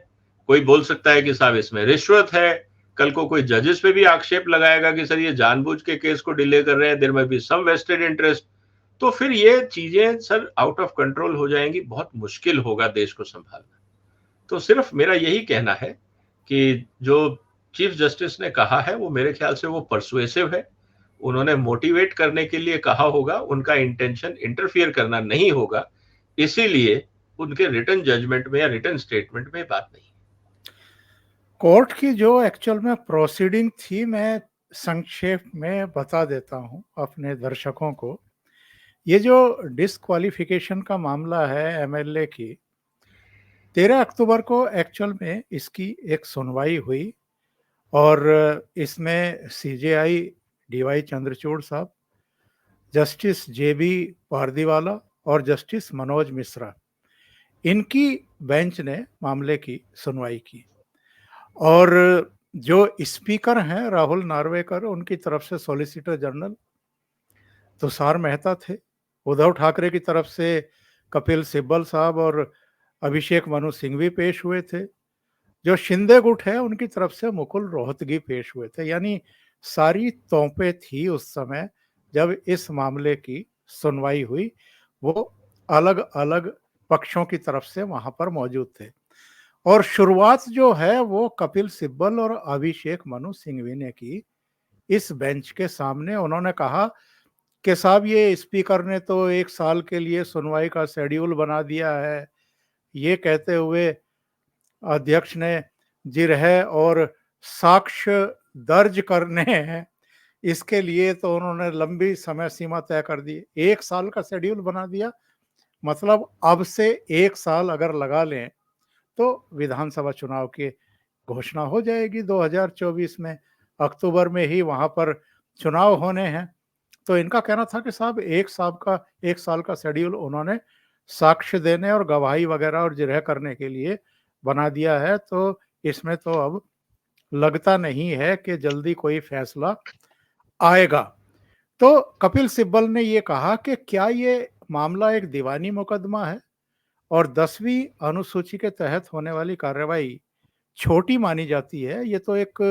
कोई बोल सकता है कि साहब इसमें रिश्वत है, कल को कोई जजेस पे भी आक्षेप लगाएगा कि सर ये जानबूझ के केस को डिले कर रहे हैं, देयर में बी सम वेस्टेड इंटरेस्ट, तो फिर ये चीजें सर आउट ऑफ कंट्रोल हो जाएंगी, बहुत मुश्किल होगा देश को संभालना। तो सिर्फ मेरा यही कहना है कि जो चीफ जस्टिस ने कहा है वो मेरे ख्याल से वो परसुएसिव है, उन्होंने मोटिवेट करने के लिए कहा होगा, उनका इंटेंशन इंटरफियर करना नहीं होगा, इसीलिए उनके रिटन जजमेंट में या रिटन स्टेटमेंट में बात नहीं। कोर्ट की जो एक्चुअल में प्रोसीडिंग थी, मैं संक्षेप में बता देता हूं अपने दर्शकों को। ये जो डिस्क्वालिफिकेशन का मामला है एमएलए की, 13 अक्टूबर को एक्चुअल में इसकी एक सुनवाई हुई, और इसमें सीजेआई डीवाई चंद्रचूड़ साहब, जस्टिस जेबी पारदीवाला और जस्टिस मनोज मिश्रा, इनकी बेंच ने मामले की सुनवाई की। और जो स्पीकर हैं राहुल नार्वेकर, उनकी तरफ से सॉलिसिटर जनरल तुषार मेहता थे। उद्धव ठाकरे की तरफ से कपिल सिब्बल साहब और अभिषेक मनु सिंघवी पेश हुए थे। जो शिंदे गुट है उनकी तरफ से मुकुल रोहतगी पेश हुए थे। यानी सारी तोपें थी उस समय जब इस मामले की सुनवाई हुई, वो अलग अलग पक्षों की तरफ से वहां पर मौजूद थे। और शुरुआत जो है वो कपिल सिब्बल और अभिषेक मनु सिंघवी ने की इस बेंच के सामने। उन्होंने कहा कि साहब ये स्पीकर ने तो 1 साल के लिए सुनवाई का शेड्यूल बना दिया है। ये कहते हुए अध्यक्ष ने जिरह और साक्ष्य दर्ज करने हैं, इसके लिए तो उन्होंने लंबी समय सीमा तय कर दी। 1 साल का शेड्यूल बना दिया, मतलब अब से 1 साल अगर लगा लें तो विधानसभा चुनाव की घोषणा हो जाएगी 2024 में। अक्टूबर में ही वहां पर चुनाव होने हैं। तो इनका कहना था कि साहब 1 साल का शेड्यूल उन्होंने साक्ष्य देने और गवाही वगैरह और जिरह करने के लिए बना दिया है, तो इसमें तो अब लगता नहीं है कि जल्दी कोई फैसला आएगा। तो कपिल सिब्बल ने ये कहा कि क्या ये मामला एक दीवानी मुकदमा है और 10वीं अनुसूची के तहत होने वाली कार्रवाई छोटी मानी जाती है, ये तो एक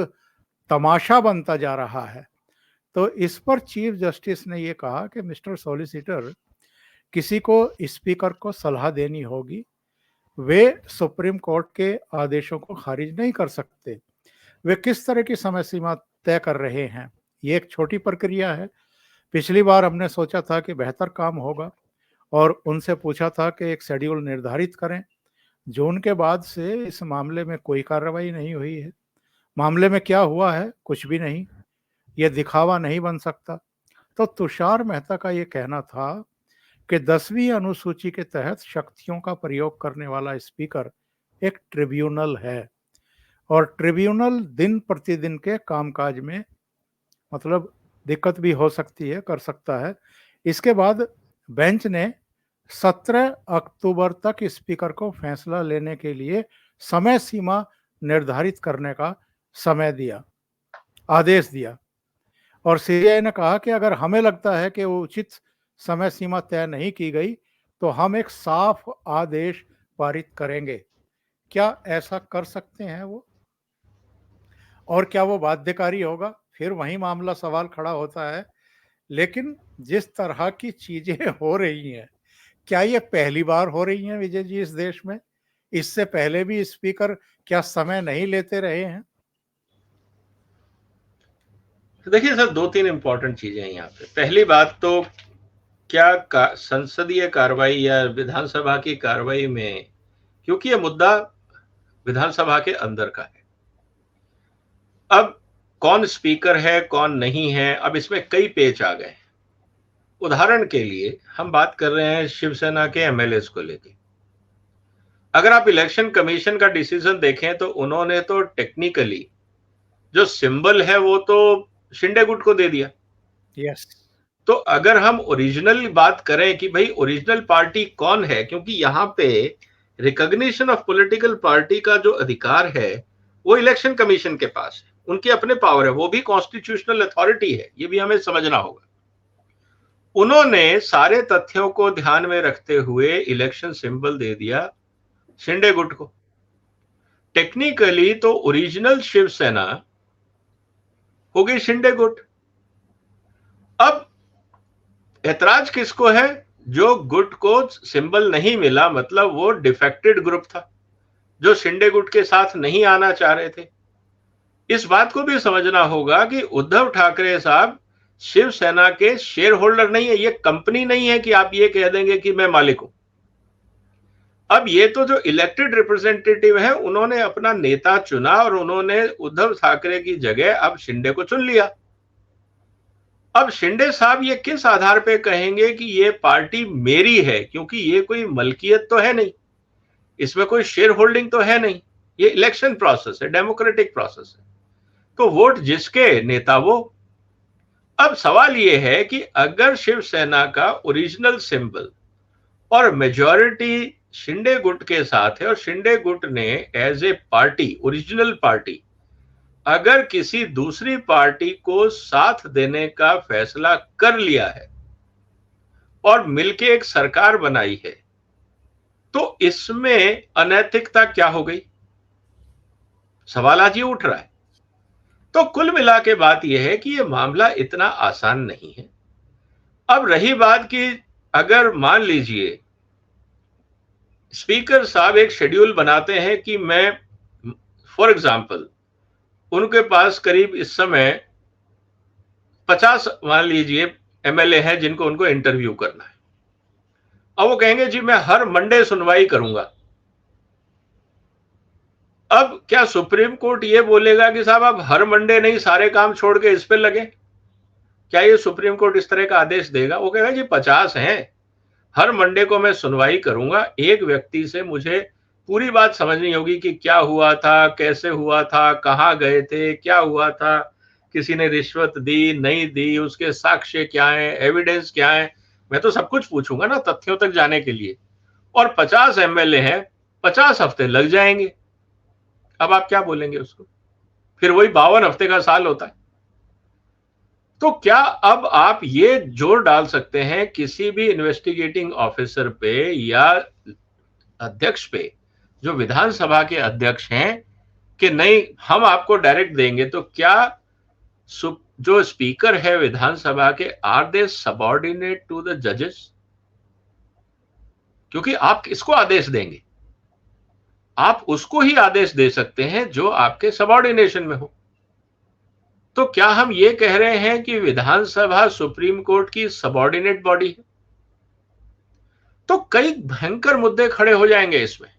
तमाशा बनता जा रहा है। तो इस पर चीफ जस्टिस ने ये कहा कि मिस्टर सॉलिसिटर, किसी को स्पीकर को सलाह देनी होगी, वे सुप्रीम कोर्ट के आदेशों को खारिज नहीं कर सकते। वे किस तरह की समय सीमा तय कर रहे हैं, ये एक छोटी प्रक्रिया है। पिछली बार हमने सोचा था कि बेहतर काम होगा और उनसे पूछा था कि एक शेड्यूल निर्धारित करें। जून के बाद से इस मामले में कोई कार्रवाई नहीं हुई है। मामले में क्या हुआ है? कुछ भी नहीं। यह दिखावा नहीं बन सकता। तो तुषार मेहता का ये कहना था कि 10वीं अनुसूची के तहत शक्तियों का प्रयोग करने वाला स्पीकर एक ट्रिब्यूनल है और ट्रिब्यूनल दिन प्रतिदिन के कामकाज में मतलब दिक्कत भी हो सकती है, कर सकता है। इसके बाद बेंच ने 17 अक्टूबर तक स्पीकर को फैसला लेने के लिए समय सीमा निर्धारित करने का समय दिया, आदेश दिया। और सीबीआई ने कहा कि अगर हमें लगता है कि वो उचित समय सीमा तय नहीं की गई तो हम एक साफ आदेश पारित करेंगे। क्या ऐसा कर सकते हैं वो? और क्या वो बाध्यकारी होगा? फिर वही मामला सवाल खड़ा होता है। लेकिन जिस तरह की चीजें हो रही हैं, क्या ये पहली बार हो रही हैं विजय जी इस देश में? इससे पहले भी स्पीकर क्या समय नहीं लेते रहे हैं? देखिए सर, 2-3 इंपॉर्टेंट चीजें हैं यहाँ पे। पहली बात तो क्या संसदीय कार्रवाई या विधानसभा की कार्रवाई में, क्योंकि ये मुद्दा विधानसभा के अंदर का है, अब कौन स्पीकर है कौन नहीं है, अब इसमें कई पेच आ गए। उदाहरण के लिए हम बात कर रहे हैं शिवसेना के एमएलएस को लेके। अगर आप इलेक्शन कमीशन का डिसीजन देखें तो उन्होंने तो टेक्निकली जो सिंबल है वो तो शिंदे गुट को दे दिया। यस। तो अगर हम ओरिजिनल बात करें कि भाई ओरिजिनल पार्टी कौन है, क्योंकि यहाँ पे रिकॉग्निशन ऑफ पॉलिटिकल पार्टी का जो अधिकार है वो इलेक्शन कमीशन के पास है, उनके अपने पावर है, वो भी कॉन्स्टिट्यूशनल अथॉरिटी है, ये भी हमें समझना होगा। उन्होंने सारे तथ्यों को ध्यान में रखते हुए इलेक्शन सिंबल दे दिया शिंदे गुट को। टेक्निकली तो ओरिजिनल शिवसेना हो गई शिंदे गुट। अब ऐतराज किसको है? जो गुट को सिंबल नहीं मिला, मतलब वो डिफेक्टेड ग्रुप था, जो शिंदे गुट के साथ नहीं आना चाह रहे थे। इस बात को भी समझना होगा कि उद्धव ठाकरे साहब शिवसेना के शेयर होल्डर नहीं है, ये कंपनी नहीं है कि आप ये कह देंगे कि मैं मालिक हूं। अब ये तो जो इलेक्टेड रिप्रेजेंटेटिव है उन्होंने अपना नेता चुना और उन्होंने उद्धव ठाकरे की जगह अब शिंदे को चुन लिया। अब शिंदे साहब ये किस आधार पे कहेंगे कि ये पार्टी मेरी है, क्योंकि ये कोई मलकियत तो है नहीं, इसमें कोई शेयर होल्डिंग तो है नहीं, ये इलेक्शन प्रोसेस है, डेमोक्रेटिक प्रोसेस है, तो वोट जिसके नेता वो। अब सवाल ये है कि अगर शिवसेना का ओरिजिनल सिंबल और मेजॉरिटी शिंदे गुट के साथ है और शिंदे गुट ने as a party, original party, अगर किसी दूसरी पार्टी को साथ देने का फैसला कर लिया है और मिलके एक सरकार बनाई है, तो इसमें अनैतिकता क्या हो गई? सवाल आज ये उठ रहा है। तो कुल मिला के बात यह है कि यह मामला इतना आसान नहीं है। अब रही बात कि अगर मान लीजिए स्पीकर साहब एक शेड्यूल बनाते हैं कि मैं, फॉर एग्जांपल, उनके पास करीब इस समय 50 मान लीजिए एमएलए हैं जिनको उनको इंटरव्यू करना है। अब वो कहेंगे जी मैं हर मंडे सुनवाई करूंगा। अब क्या सुप्रीम कोर्ट ये बोलेगा कि साहब आप हर मंडे नहीं, सारे काम छोड़ के इस पे लगे? क्या ये सुप्रीम कोर्ट इस तरह का आदेश देगा? वो कहेगा जी 50 हैं, हर मंडे को मैं सुनवाई करूंगा, एक व्यक्ति से मुझे पूरी बात समझनी होगी कि क्या हुआ था, कैसे हुआ था, कहाँ गए थे, क्या हुआ था, किसी ने रिश्वत दी नहीं दी, उसके साक्ष्य क्या है, एविडेंस क्या है, मैं तो सब कुछ पूछूंगा ना तथ्यों तक जाने के लिए। और 50 एमएलए हैं, 50 हफ्ते लग जाएंगे। अब आप क्या बोलेंगे उसको? फिर वही 52 हफ्ते का साल होता है। तो क्या अब आप ये जोर डाल सकते हैं किसी भी इन्वेस्टिगेटिंग ऑफिसर पे या अध्यक्ष पे, जो विधानसभा के अध्यक्ष हैं, कि नहीं हम आपको डायरेक्ट देंगे? तो क्या जो स्पीकर है विधानसभा के, are they subordinate to the जजेस? क्योंकि आप किसको आदेश देंगे? आप उसको ही आदेश दे सकते हैं जो आपके सबऑर्डिनेशन में हो। तो क्या हम ये कह रहे हैं कि विधानसभा सुप्रीम कोर्ट की सबऑर्डिनेट बॉडी है? तो कई भयंकर मुद्दे खड़े हो जाएंगे इसमें।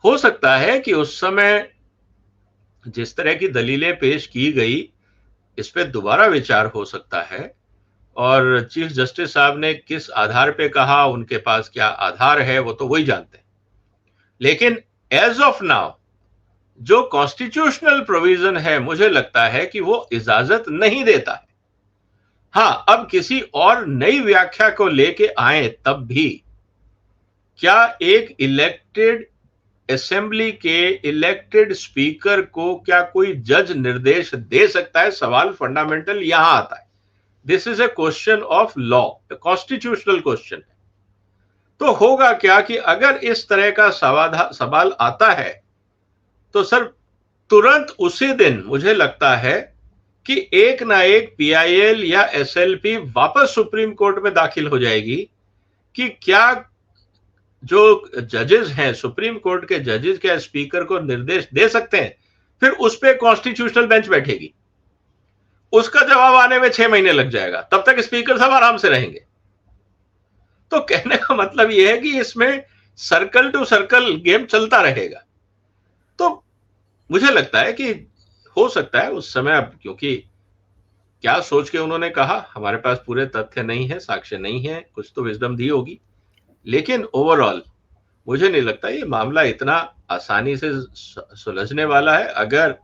हो सकता है कि उस समय जिस तरह की दलीलें पेश की गई, इस पे दोबारा विचार हो सकता है, और चीफ जस्टिस साहब ने किस आधार पे कहा, उनके पास क्या आधार है, वो तो वही जानते हैं। लेकिन एज ऑफ नाउ जो कॉन्स्टिट्यूशनल प्रोविजन है, मुझे लगता है कि वो इजाजत नहीं देता है। हाँ, अब किसी और नई व्याख्या को लेके आए तब भी क्या एक इलेक्टेड असेंबली के इलेक्टेड स्पीकर को क्या कोई जज निर्देश दे सकता है? सवाल फंडामेंटल यहां आता है। This is a question of law, constitutional question. तो होगा क्या कि अगर इस तरह का सवाल आता है तो सर तुरंत उसी दिन मुझे लगता है कि एक ना एक पीआईएल या एसएलपी वापस सुप्रीम कोर्ट में दाखिल हो जाएगी कि क्या जो जजेस हैं, सुप्रीम कोर्ट के जजेस, क्या स्पीकर को निर्देश दे सकते हैं? फिर उस पर कॉन्स्टिट्यूशनल बेंच बैठेगी, उसका जवाब आने में 6 महीने लग जाएगा, तब तक स्पीकर साहब आराम से रहेंगे। तो कहने का मतलब यह है कि इसमें सर्कल टू सर्कल गेम चलता रहेगा। तो मुझे लगता है कि हो सकता है उस समय, अब क्योंकि क्या सोच के उन्होंने कहा, हमारे पास पूरे तथ्य नहीं है, साक्ष्य नहीं है, कुछ तो विजडम दी होगी, लेकिन ओवरऑल मुझे नहीं लगता ये मामला इतना आसानी से सुलझने वाला है। अगर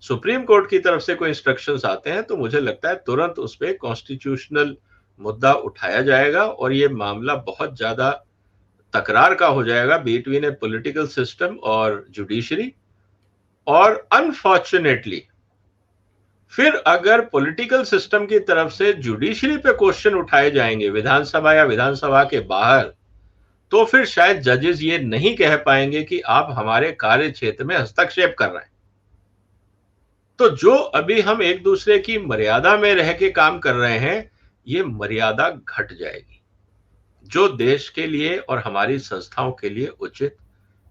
सुप्रीम कोर्ट की तरफ से कोई इंस्ट्रक्शंस आते हैं तो मुझे लगता है तुरंत उस पर कॉन्स्टिट्यूशनल मुद्दा उठाया जाएगा और ये मामला बहुत ज्यादा तकरार का हो जाएगा बिटवीन ए पॉलिटिकल सिस्टम और जुडिशरी। और अनफॉर्चुनेटली फिर अगर पॉलिटिकल सिस्टम की तरफ से जुडिशरी पे क्वेश्चन उठाए जाएंगे विधानसभा या विधानसभा के बाहर, तो फिर शायद जजेस ये नहीं कह पाएंगे कि आप हमारे कार्य क्षेत्र में हस्तक्षेप कर रहे हैं। तो जो अभी हम एक दूसरे की मर्यादा में रह के काम कर रहे हैं, ये मर्यादा घट जाएगी, जो देश के लिए और हमारी संस्थाओं के लिए उचित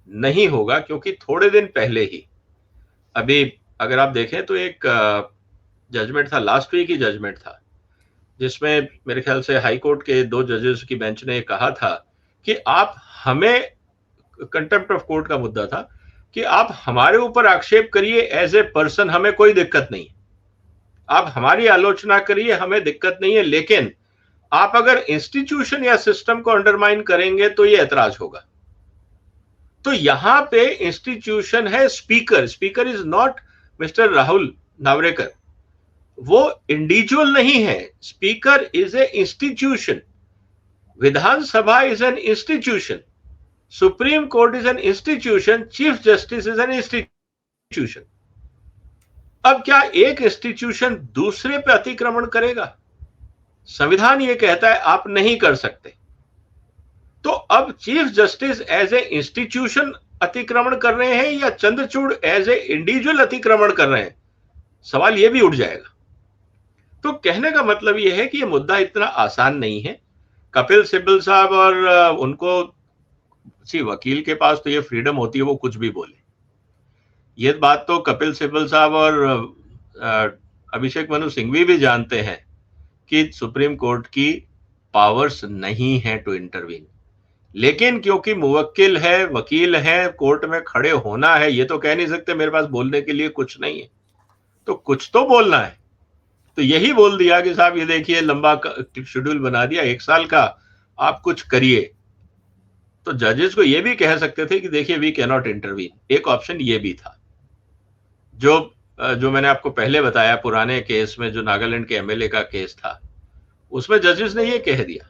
नहीं होगा। क्योंकि थोड़े दिन पहले ही, अभी अगर आप देखें तो एक जजमेंट था, लास्ट वीक ही जजमेंट था, जिसमें मेरे ख्याल से हाई कोर्ट के 2 जजेस की बेंच ने कहा था कि आप हमें, कंटेम्प्ट ऑफ कोर्ट का मुद्दा था, कि आप हमारे ऊपर आक्षेप करिए एज ए पर्सन, हमें कोई दिक्कत नहीं, आप हमारी आलोचना करिए, हमें दिक्कत नहीं है, लेकिन आप अगर इंस्टीट्यूशन या सिस्टम को अंडरमाइन करेंगे तो ये ऐतराज होगा। तो यहां पे इंस्टीट्यूशन है speaker. Speaker is not mister Rahul Narwekar, वो इंडिविजुअल नहीं है। Speaker is a institution, Vidhan Sabha is an institution, supreme court is an institution, chief justice is an institution. अब क्या एक इंस्टीट्यूशन दूसरे पे अतिक्रमण करेगा? संविधान ये कहता है आप नहीं कर सकते। तो अब chief justice as a institution अतिक्रमण कर रहे हैं या चंद्रचूड़ एज ए इंडिविजुअल अतिक्रमण कर रहे हैं, सवाल ये भी उठ जाएगा। तो कहने का मतलब ये है कि ये मुद्दा इतना आसान नहीं है। कपिल सिब्बल साहब और उनको वकील के पास तो ये फ्रीडम होती है, वो कुछ भी बोले। ये बात तो कपिल सिब्बल साहब और अभिषेक मनु सिंघवी भी जानते हैं कि सुप्रीम कोर्ट की पावर्स नहीं है टू इंटरवीन, लेकिन क्योंकि मुवक्किल है, वकील है, कोर्ट में खड़े होना है, ये तो कह नहीं सकते मेरे पास बोलने के लिए कुछ नहीं है, तो कुछ तो बोलना है। तो यही बोल दिया कि साहब ये देखिए लंबा शेड्यूल बना दिया 1 साल का, आप कुछ करिए। तो जजेस को ये भी कह सकते थे कि देखिए वी कैन नॉट इंटरवीन, एक ऑप्शन ये भी था। जो मैंने आपको पहले बताया पुराने केस में, जो नागालैंड के एमएलए का केस था, उसमें जजेस ने ये कह दिया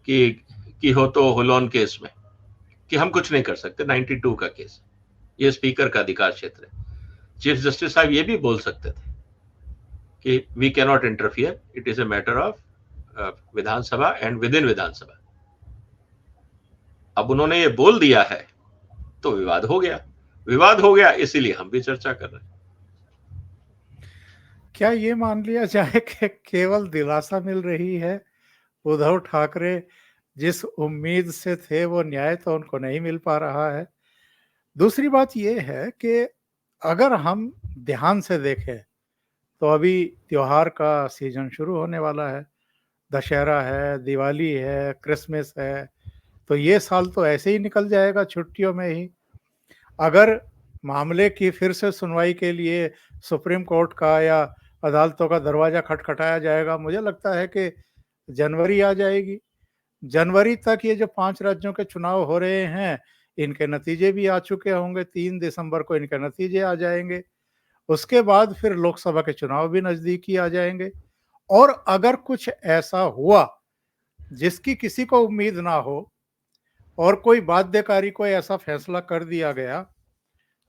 कि हो तो हुलोन केस में कि हम कुछ नहीं कर सकते, 92 का केस, ये स्पीकर का अधिकार क्षेत्र है। चीफ जस्टिस साहब ये भी बोल सकते थे कि we can not interfere, it is a matter of Vidhan Sabha and within Vidhan Sabha. अब उन्होंने ये बोल दिया है तो विवाद हो गया, इसीलिए हम भी चर्चा कर रहे हैं। क्या ये मान लिया जाए कि केवल दिलासा मिल रही है? उद्धव ठाकरे जिस उम्मीद से थे वो न्याय तो उनको नहीं मिल पा रहा है। दूसरी बात ये है कि अगर हम ध्यान से देखें तो अभी त्योहार का सीजन शुरू होने वाला है, दशहरा है, दिवाली है, क्रिसमस है, तो ये साल तो ऐसे ही निकल जाएगा छुट्टियों में ही। अगर मामले की फिर से सुनवाई के लिए सुप्रीम कोर्ट का या अदालतों का दरवाजा खटखटाया जाएगा, मुझे लगता है कि जनवरी आ जाएगी। जनवरी तक ये जो 5 राज्यों के चुनाव हो रहे हैं, इनके नतीजे भी आ चुके होंगे, 3 दिसंबर को इनके नतीजे आ जाएंगे। उसके बाद फिर लोकसभा के चुनाव भी नजदीक ही आ जाएंगे। और अगर कुछ ऐसा हुआ जिसकी किसी को उम्मीद ना हो और कोई बाध्यकारी कोई ऐसा फैसला कर दिया गया,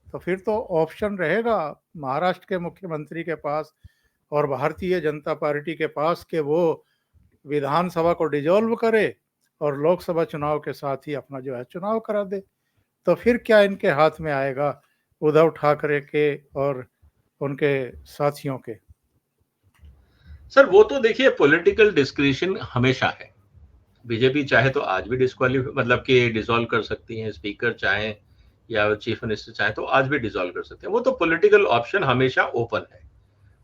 तो फिर तो ऑप्शन रहेगा महाराष्ट्र के मुख्यमंत्री के पास और भारतीय जनता पार्टी के पास कि वो विधानसभा को डिसॉल्व करे और लोकसभा चुनाव के साथ ही अपना जो है चुनाव करा दे। तो फिर क्या इनके हाथ में आएगा, उद्धव ठाकरे के और उनके साथियों के? सर वो तो देखिए पॉलिटिकल डिस्क्रिशन हमेशा है। बीजेपी चाहे तो आज भी मतलब कि डिसॉल्व कर सकती है, स्पीकर चाहे या चीफ मिनिस्टर चाहे तो आज भी डिसॉल्व कर सकते हैं। वो तो पॉलिटिकल ऑप्शन हमेशा ओपन है,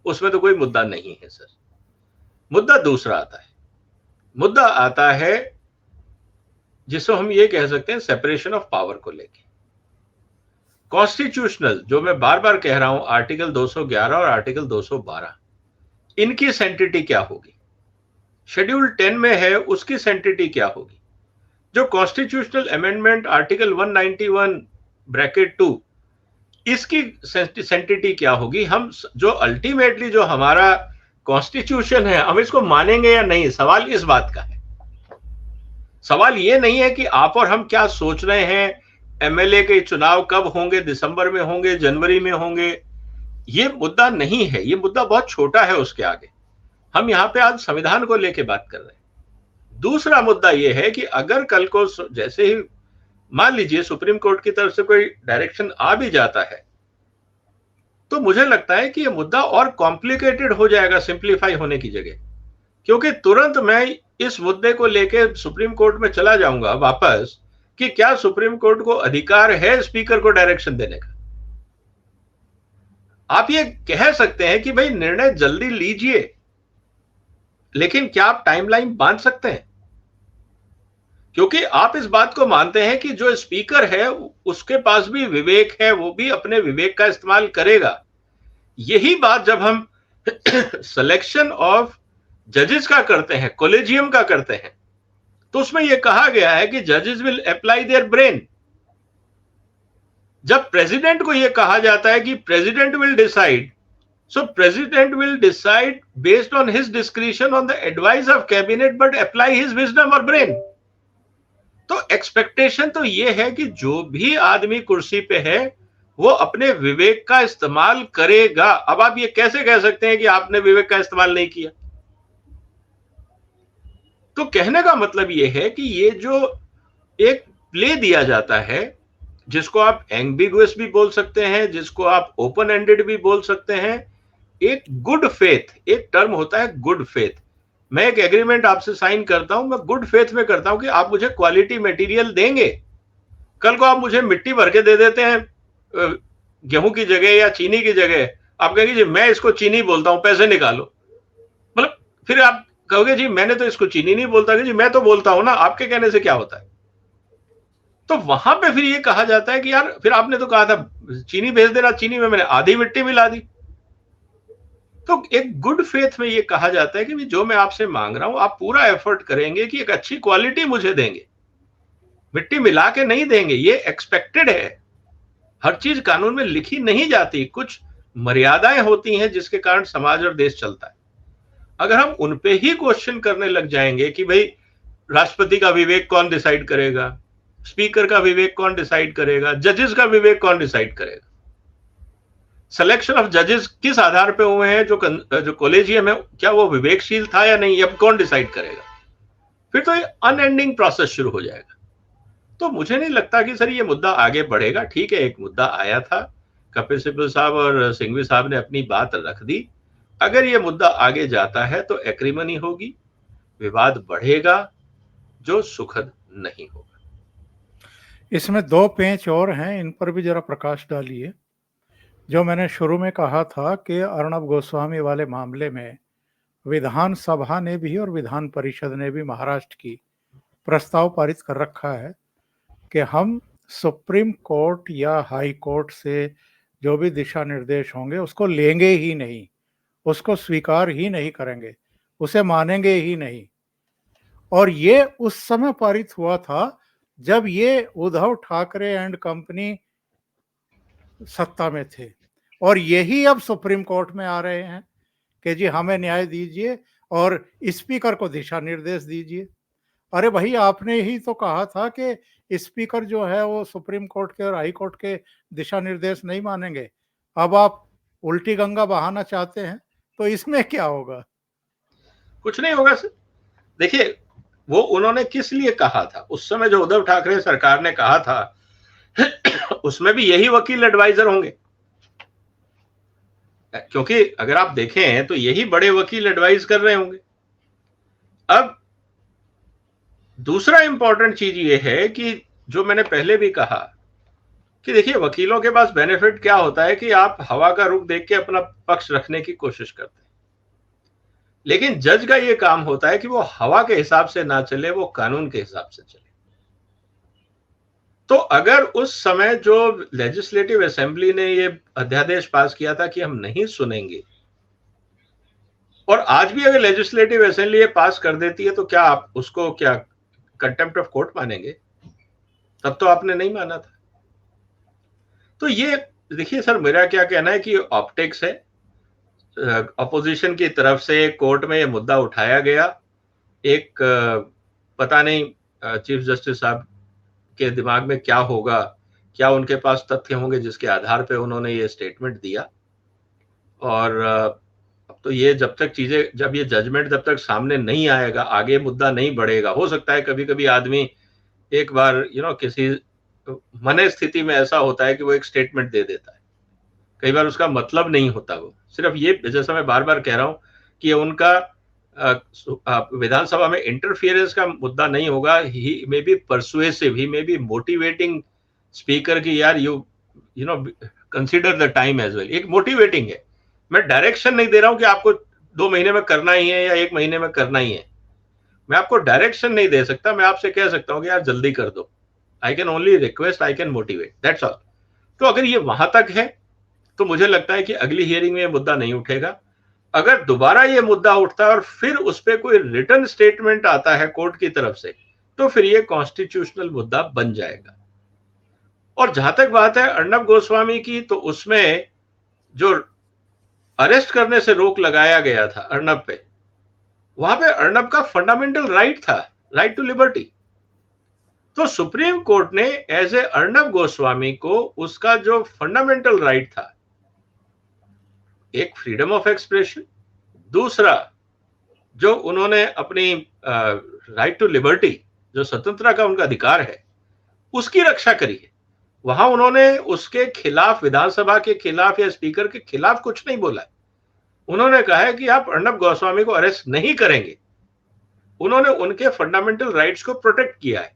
उसमें तो कोई मुद्दा नहीं है सर। मुद्दा दूसरा आता है, मुद्दा आता है जिसको हम ये कह सकते हैं सेपरेशन ऑफ पावर को लेके। कॉन्स्टिट्यूशनल, जो मैं बार बार कह रहा हूं, आर्टिकल 211 और आर्टिकल 212, इनकी सेंटिटी क्या होगी? शेड्यूल 10 में है, उसकी सेंटिटी क्या होगी? जो कॉन्स्टिट्यूशनल अमेंडमेंट आर्टिकल 191(2), इसकी सेंटिटी क्या होगी? हम जो अल्टीमेटली जो हमारा कॉन्स्टिट्यूशन है, हम इसको मानेंगे या नहीं, सवाल इस बात का है। सवाल ये नहीं है कि आप और हम क्या सोच रहे हैं, एमएलए के चुनाव कब होंगे, दिसंबर में होंगे, जनवरी में होंगे, ये मुद्दा नहीं है। ये मुद्दा बहुत छोटा है उसके आगे। हम यहां पे आज संविधान को लेके बात कर रहे हैं। दूसरा मुद्दा यह है कि अगर कल को जैसे ही मान लीजिए सुप्रीम कोर्ट की तरफ से कोई डायरेक्शन आ भी जाता है, तो मुझे लगता है कि यह मुद्दा और कॉम्प्लिकेटेड हो जाएगा सिंप्लीफाई होने की जगह, क्योंकि तुरंत मैं इस मुद्दे को लेके सुप्रीम कोर्ट में चला जाऊंगा वापस कि क्या सुप्रीम कोर्ट को अधिकार है स्पीकर को डायरेक्शन देने का। आप ये कह सकते हैं कि भाई निर्णय जल्दी लीजिए, लेकिन क्या आप टाइमलाइन बांध सकते हैं? क्योंकि आप इस बात को मानते हैं कि जो स्पीकर है उसके पास भी विवेक है, वो भी अपने विवेक का इस्तेमाल करेगा। यही बात जब हम सिलेक्शन ऑफ जजेस का करते हैं, कॉलेजियम का करते हैं, तो उसमें यह कहा गया है कि जजेस विल अप्लाई देयर ब्रेन। जब प्रेसिडेंट को यह कहा जाता है कि president will decide, so president will decide based on his discretion on the advice of cabinet but apply his wisdom or brain। तो एक्सपेक्टेशन तो ये है कि जो भी आदमी कुर्सी पे है वो अपने विवेक का इस्तेमाल करेगा। अब आप ये कैसे कह सकते हैं कि आपने विवेक का इस्तेमाल नहीं किया? तो कहने का मतलब ये है कि ये जो एक प्ले दिया जाता है, जिसको आप एम्बिगुअस भी बोल सकते हैं, जिसको आप ओपन एंडेड भी बोल सकते हैं, एक गुड फेथ, एक टर्म होता है गुड फेथ। मैं एक एग्रीमेंट आपसे साइन करता हूं, मैं गुड फेथ में करता हूं कि आप मुझे क्वालिटी मटेरियल देंगे। कल को आप मुझे मिट्टी भर के दे देते हैं गेहूं की जगह या चीनी की जगह, आप कहेंगे जी मैं इसको चीनी बोलता हूं, पैसे निकालो। मतलब फिर आप कहोगे जी मैंने तो इसको चीनी नहीं बोलता, कि जी मैं तो बोलता हूं ना, आपके कहने से क्या होता है? तो वहां पे फिर ये कहा जाता है कि यार फिर आपने तो कहा था चीनी भेज देना, चीनी में मैंने आधी मिट्टी मिला दी। तो एक गुड फेथ में ये कहा जाता है कि जो मैं आपसे मांग रहा हूं आप पूरा एफर्ट करेंगे कि एक अच्छी क्वालिटी मुझे देंगे, मिट्टी मिला के नहीं देंगे, ये एक्सपेक्टेड है। हर चीज कानून में लिखी नहीं जाती, कुछ मर्यादाएं होती हैं जिसके कारण समाज और देश चलता है। अगर हम उन पे ही क्वेश्चन करने लग जाएंगे कि भाई राष्ट्रपति का विवेक कौन डिसाइड करेगा, स्पीकर का विवेक कौन डिसाइड करेगा, जजेस का विवेक कौन डिसाइड करेगा, सिलेक्शन ऑफ जजेस किस आधार पे हुए हैं, जो कॉलेजियम है क्या वो विवेकशील था या नहीं, अब कौन डिसाइड करेगा? फिर तो ये अनएंडिंग प्रोसेस शुरू हो जाएगा। तो मुझे नहीं लगता कि सर ये मुद्दा आगे बढ़ेगा। ठीक है, एक मुद्दा आया था, कपिल सिब्बल साहब और सिंघवी साहब ने अपनी बात रख दी। अगर ये मुद्दा आगे जाता है तो एक्रीमनी होगी, विवाद बढ़ेगा, जो सुखद नहीं होगा। इसमें दो पेंच और हैं, इन पर भी जरा प्रकाश डालिए। जो मैंने शुरू में कहा था कि अर्णब गोस्वामी वाले मामले में विधानसभा ने भी और विधान परिषद ने भी महाराष्ट्र की प्रस्ताव पारित कर रखा है कि हम सुप्रीम कोर्ट या हाई कोर्ट से जो भी दिशा निर्देश होंगे उसको लेंगे ही नहीं, उसको स्वीकार ही नहीं करेंगे, उसे मानेंगे ही नहीं। और ये उस समय पारित हुआ था जब ये उद्धव ठाकरे एंड कंपनी सत्ता में थे, और यही अब सुप्रीम कोर्ट में आ रहे हैं कि जी हमें न्याय दीजिए और स्पीकर को दिशा निर्देश दीजिए। अरे भाई, आपने ही तो कहा था कि स्पीकर जो है वो सुप्रीम कोर्ट के और हाई कोर्ट के दिशा निर्देश नहीं मानेंगे। अब आप उल्टी गंगा बहाना चाहते हैं, तो इसमें क्या होगा? कुछ नहीं होगा सर। देखिए, वो उन्होंने किस लिए कहा था उस समय, जो उद्धव ठाकरे सरकार ने कहा था उसमें भी यही वकील एडवाइजर होंगे, क्योंकि अगर आप देखें तो यही बड़े वकील एडवाइज कर रहे होंगे। अब दूसरा इंपॉर्टेंट चीज ये है कि जो मैंने पहले भी कहा कि देखिए वकीलों के पास बेनिफिट क्या होता है कि आप हवा का रुख देख के अपना पक्ष रखने की कोशिश करते हैं, लेकिन जज का ये काम होता है कि वो हवा के हिसाब से ना चले, वो कानून के हिसाब से चले। तो अगर उस समय जो लेजिस्लेटिव असेंबली ने ये अध्यादेश पास किया था कि हम नहीं सुनेंगे, और आज भी अगर लेजिस्लेटिव असेंबली ये पास कर देती है, तो क्या आप उसको क्या कंटेम्प्ट ऑफ कोर्ट मानेंगे? तब तो आपने नहीं माना था। तो ये देखिए सर, मेरा क्या कहना है कि ऑप्टिक्स है। अपोजिशन की तरफ से कोर्ट में ये मुद्दा उठाया गया, एक पता नहीं चीफ जस्टिस साहब के दिमाग में क्या होगा, क्या उनके पास तथ्य होंगे जिसके आधार पे उन्होंने ये स्टेटमेंट दिया। और अब तो ये जब तक चीजें, जब ये जजमेंट जब तक सामने नहीं आएगा, आगे मुद्दा नहीं बढ़ेगा। हो सकता है कभी कभी आदमी एक बार किसी मन स्थिति में ऐसा होता है कि वो एक स्टेटमेंट दे देता है, कई बार उसका मतलब नहीं होता। वो सिर्फ ये, जैसा मैं बार बार कह रहा हूं कि उनका विधानसभा में इंटरफियरेंस का मुद्दा नहीं होगा। He may be persuasive, he may be motivating speaker की, यार you know consider the time as well. एक मोटिवेटिंग है, मैं डायरेक्शन नहीं दे रहा हूं कि आपको 2 महीने में करना ही है या 1 महीने में करना ही है। मैं आपको डायरेक्शन नहीं दे सकता, मैं आपसे कह सकता हूं कि यार जल्दी कर दो। I can only request, I can motivate, that's all. तो अगर ये वहां तक है तो मुझे लगता है कि अगली हियरिंग में ये मुद्दा नहीं उठेगा। अगर दोबारा ये मुद्दा उठता है और फिर उस पर कोई रिटर्न स्टेटमेंट आता है कोर्ट की तरफ से, तो फिर ये कॉन्स्टिट्यूशनल मुद्दा बन जाएगा। और जहां तक बात है अर्णब गोस्वामी की, तो उसमें जो अरेस्ट करने से रोक लगाया गया था अर्णब पे, वहां पे अर्णब का फंडामेंटल राइट था, राइट टू लिबर्टी। तो सुप्रीम कोर्ट ने एज ए अर्णब गोस्वामी को उसका जो फंडामेंटल राइट था, एक फ्रीडम ऑफ एक्सप्रेशन, दूसरा जो उन्होंने अपनी राइट टू लिबर्टी, जो स्वतंत्रता का उनका अधिकार है, उसकी रक्षा करी है। वहां उन्होंने उसके खिलाफ, विधानसभा के खिलाफ या स्पीकर के खिलाफ कुछ नहीं बोला। उन्होंने कहा है कि आप अर्णब गोस्वामी को अरेस्ट नहीं करेंगे। उन्होंने उनके फंडामेंटल राइट्स को प्रोटेक्ट किया है,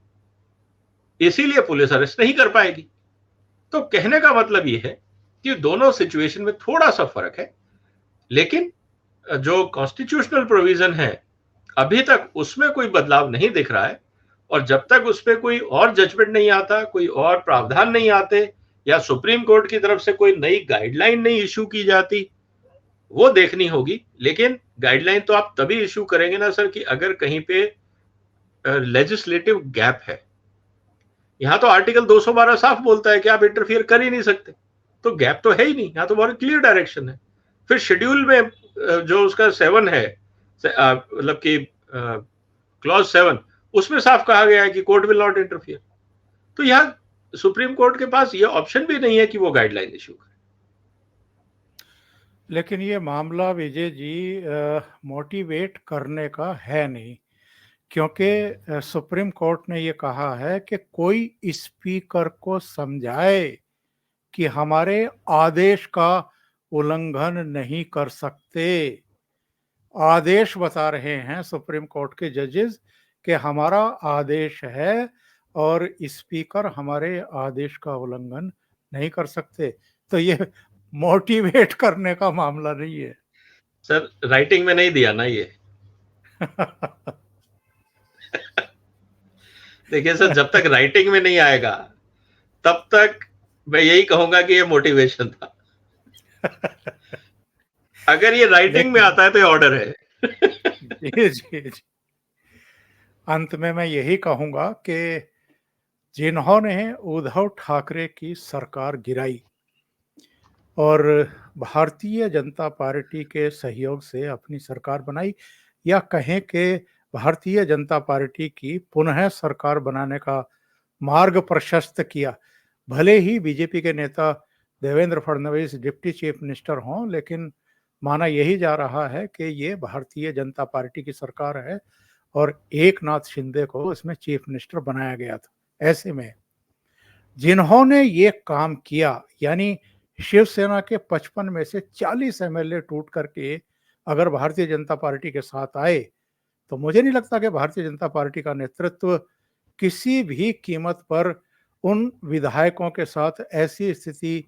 इसीलिए पुलिस अरेस्ट नहीं कर पाएगी। तो कहने का मतलब यह है कि दोनों सिचुएशन में थोड़ा सा फर्क है, लेकिन जो कॉन्स्टिट्यूशनल प्रोविजन है अभी तक उसमें कोई बदलाव नहीं दिख रहा है। और जब तक उस पर कोई और जजमेंट नहीं आता, कोई और प्रावधान नहीं आते, या सुप्रीम कोर्ट की तरफ से कोई नई गाइडलाइन नहीं इशू की जाती, वो देखनी होगी। लेकिन गाइडलाइन तो आप तभी इशू करेंगे ना सर, कि अगर कहीं पे लेजिस्लेटिव गैप है। यहां तो आर्टिकल 212 साफ बोलता है कि आप इंटरफियर कर ही नहीं सकते, तो गैप तो है ही नहीं, यहां तो बहुत क्लियर डायरेक्शन है। फिर शेड्यूल में जो उसका 7 है, मतलब कि क्लॉज 7, उसमें साफ कहा गया है कि कोर्ट विल नॉट इंटरफियर। तो यहां सुप्रीम कोर्ट के पास यह ऑप्शन भी नहीं है कि वो गाइडलाइन इशू करे। लेकिन ये मामला विजय जी मोटिवेट करने का है नहीं, क्योंकि सुप्रीम कोर्ट ने ये कहा है कि कोई स्पीकर को समझाए कि हमारे आदेश का उल्लंघन नहीं कर सकते। आदेश बता रहे हैं सुप्रीम कोर्ट के जजेस कि हमारा आदेश है और स्पीकर हमारे आदेश का उल्लंघन नहीं कर सकते। तो ये मोटिवेट करने का मामला नहीं है। सर राइटिंग में नहीं दिया ना ये। देखिए सर, जब तक राइटिंग में नहीं आएगा तब तक मैं यही कहूंगा कि ये मोटिवेशन था। अगर ये राइटिंग में आता है तो ये ऑर्डर है। जी जी जी। अंत में मैं यही कहूंगा कि जिन्होंने उद्धव ठाकरे की सरकार गिराई और भारतीय जनता पार्टी के सहयोग से अपनी सरकार बनाई, या कहें कि भारतीय जनता पार्टी की पुनः सरकार बनाने का मार्ग प्रशस्त किया। भले ही बीजेपी के नेता Devendra Fadnavis deputy chief minister हों, लेकिन माना यही जा रहा है कि ये भारतीय जनता पार्टी की सरकार है और एकनाथ शिंदे को इसमें चीफ मिनिस्टर बनाया गया था। ऐसे में जिन्होंने ये काम किया, यानी शिवसेना के 55 में से 40 एमएलए टूट करके अगर भारतीय जनता पार्टी के साथ आए, तो मुझे नहीं लगता कि भारतीय जनता पार्टी का नेतृत्व किसी भी कीमत पर उन विधायकों के साथ ऐसी स्थिति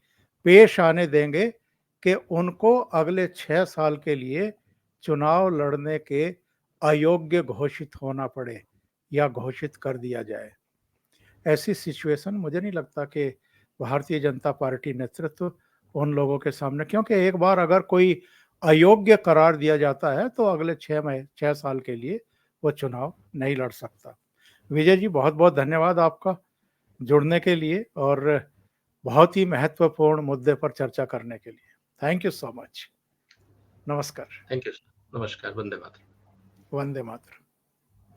पेश आने देंगे कि उनको अगले 6 साल के लिए चुनाव लड़ने के अयोग्य घोषित होना पड़े या घोषित कर दिया जाए। ऐसी सिचुएशन मुझे नहीं लगता कि भारतीय जनता पार्टी नेतृत्व उन लोगों के सामने, क्योंकि एक बार अगर कोई अयोग्य करार दिया जाता है तो अगले 6 साल के लिए वो चुनाव नहीं लड़ सकता। विजय जी, बहुत बहुत धन्यवाद आपका जुड़ने के लिए और बहुत ही महत्वपूर्ण मुद्दे पर चर्चा करने के लिए। Thank you so much. नमस्कार। Thank you sir. नमस्कार। वंदे मातरम। वंदे मातरम।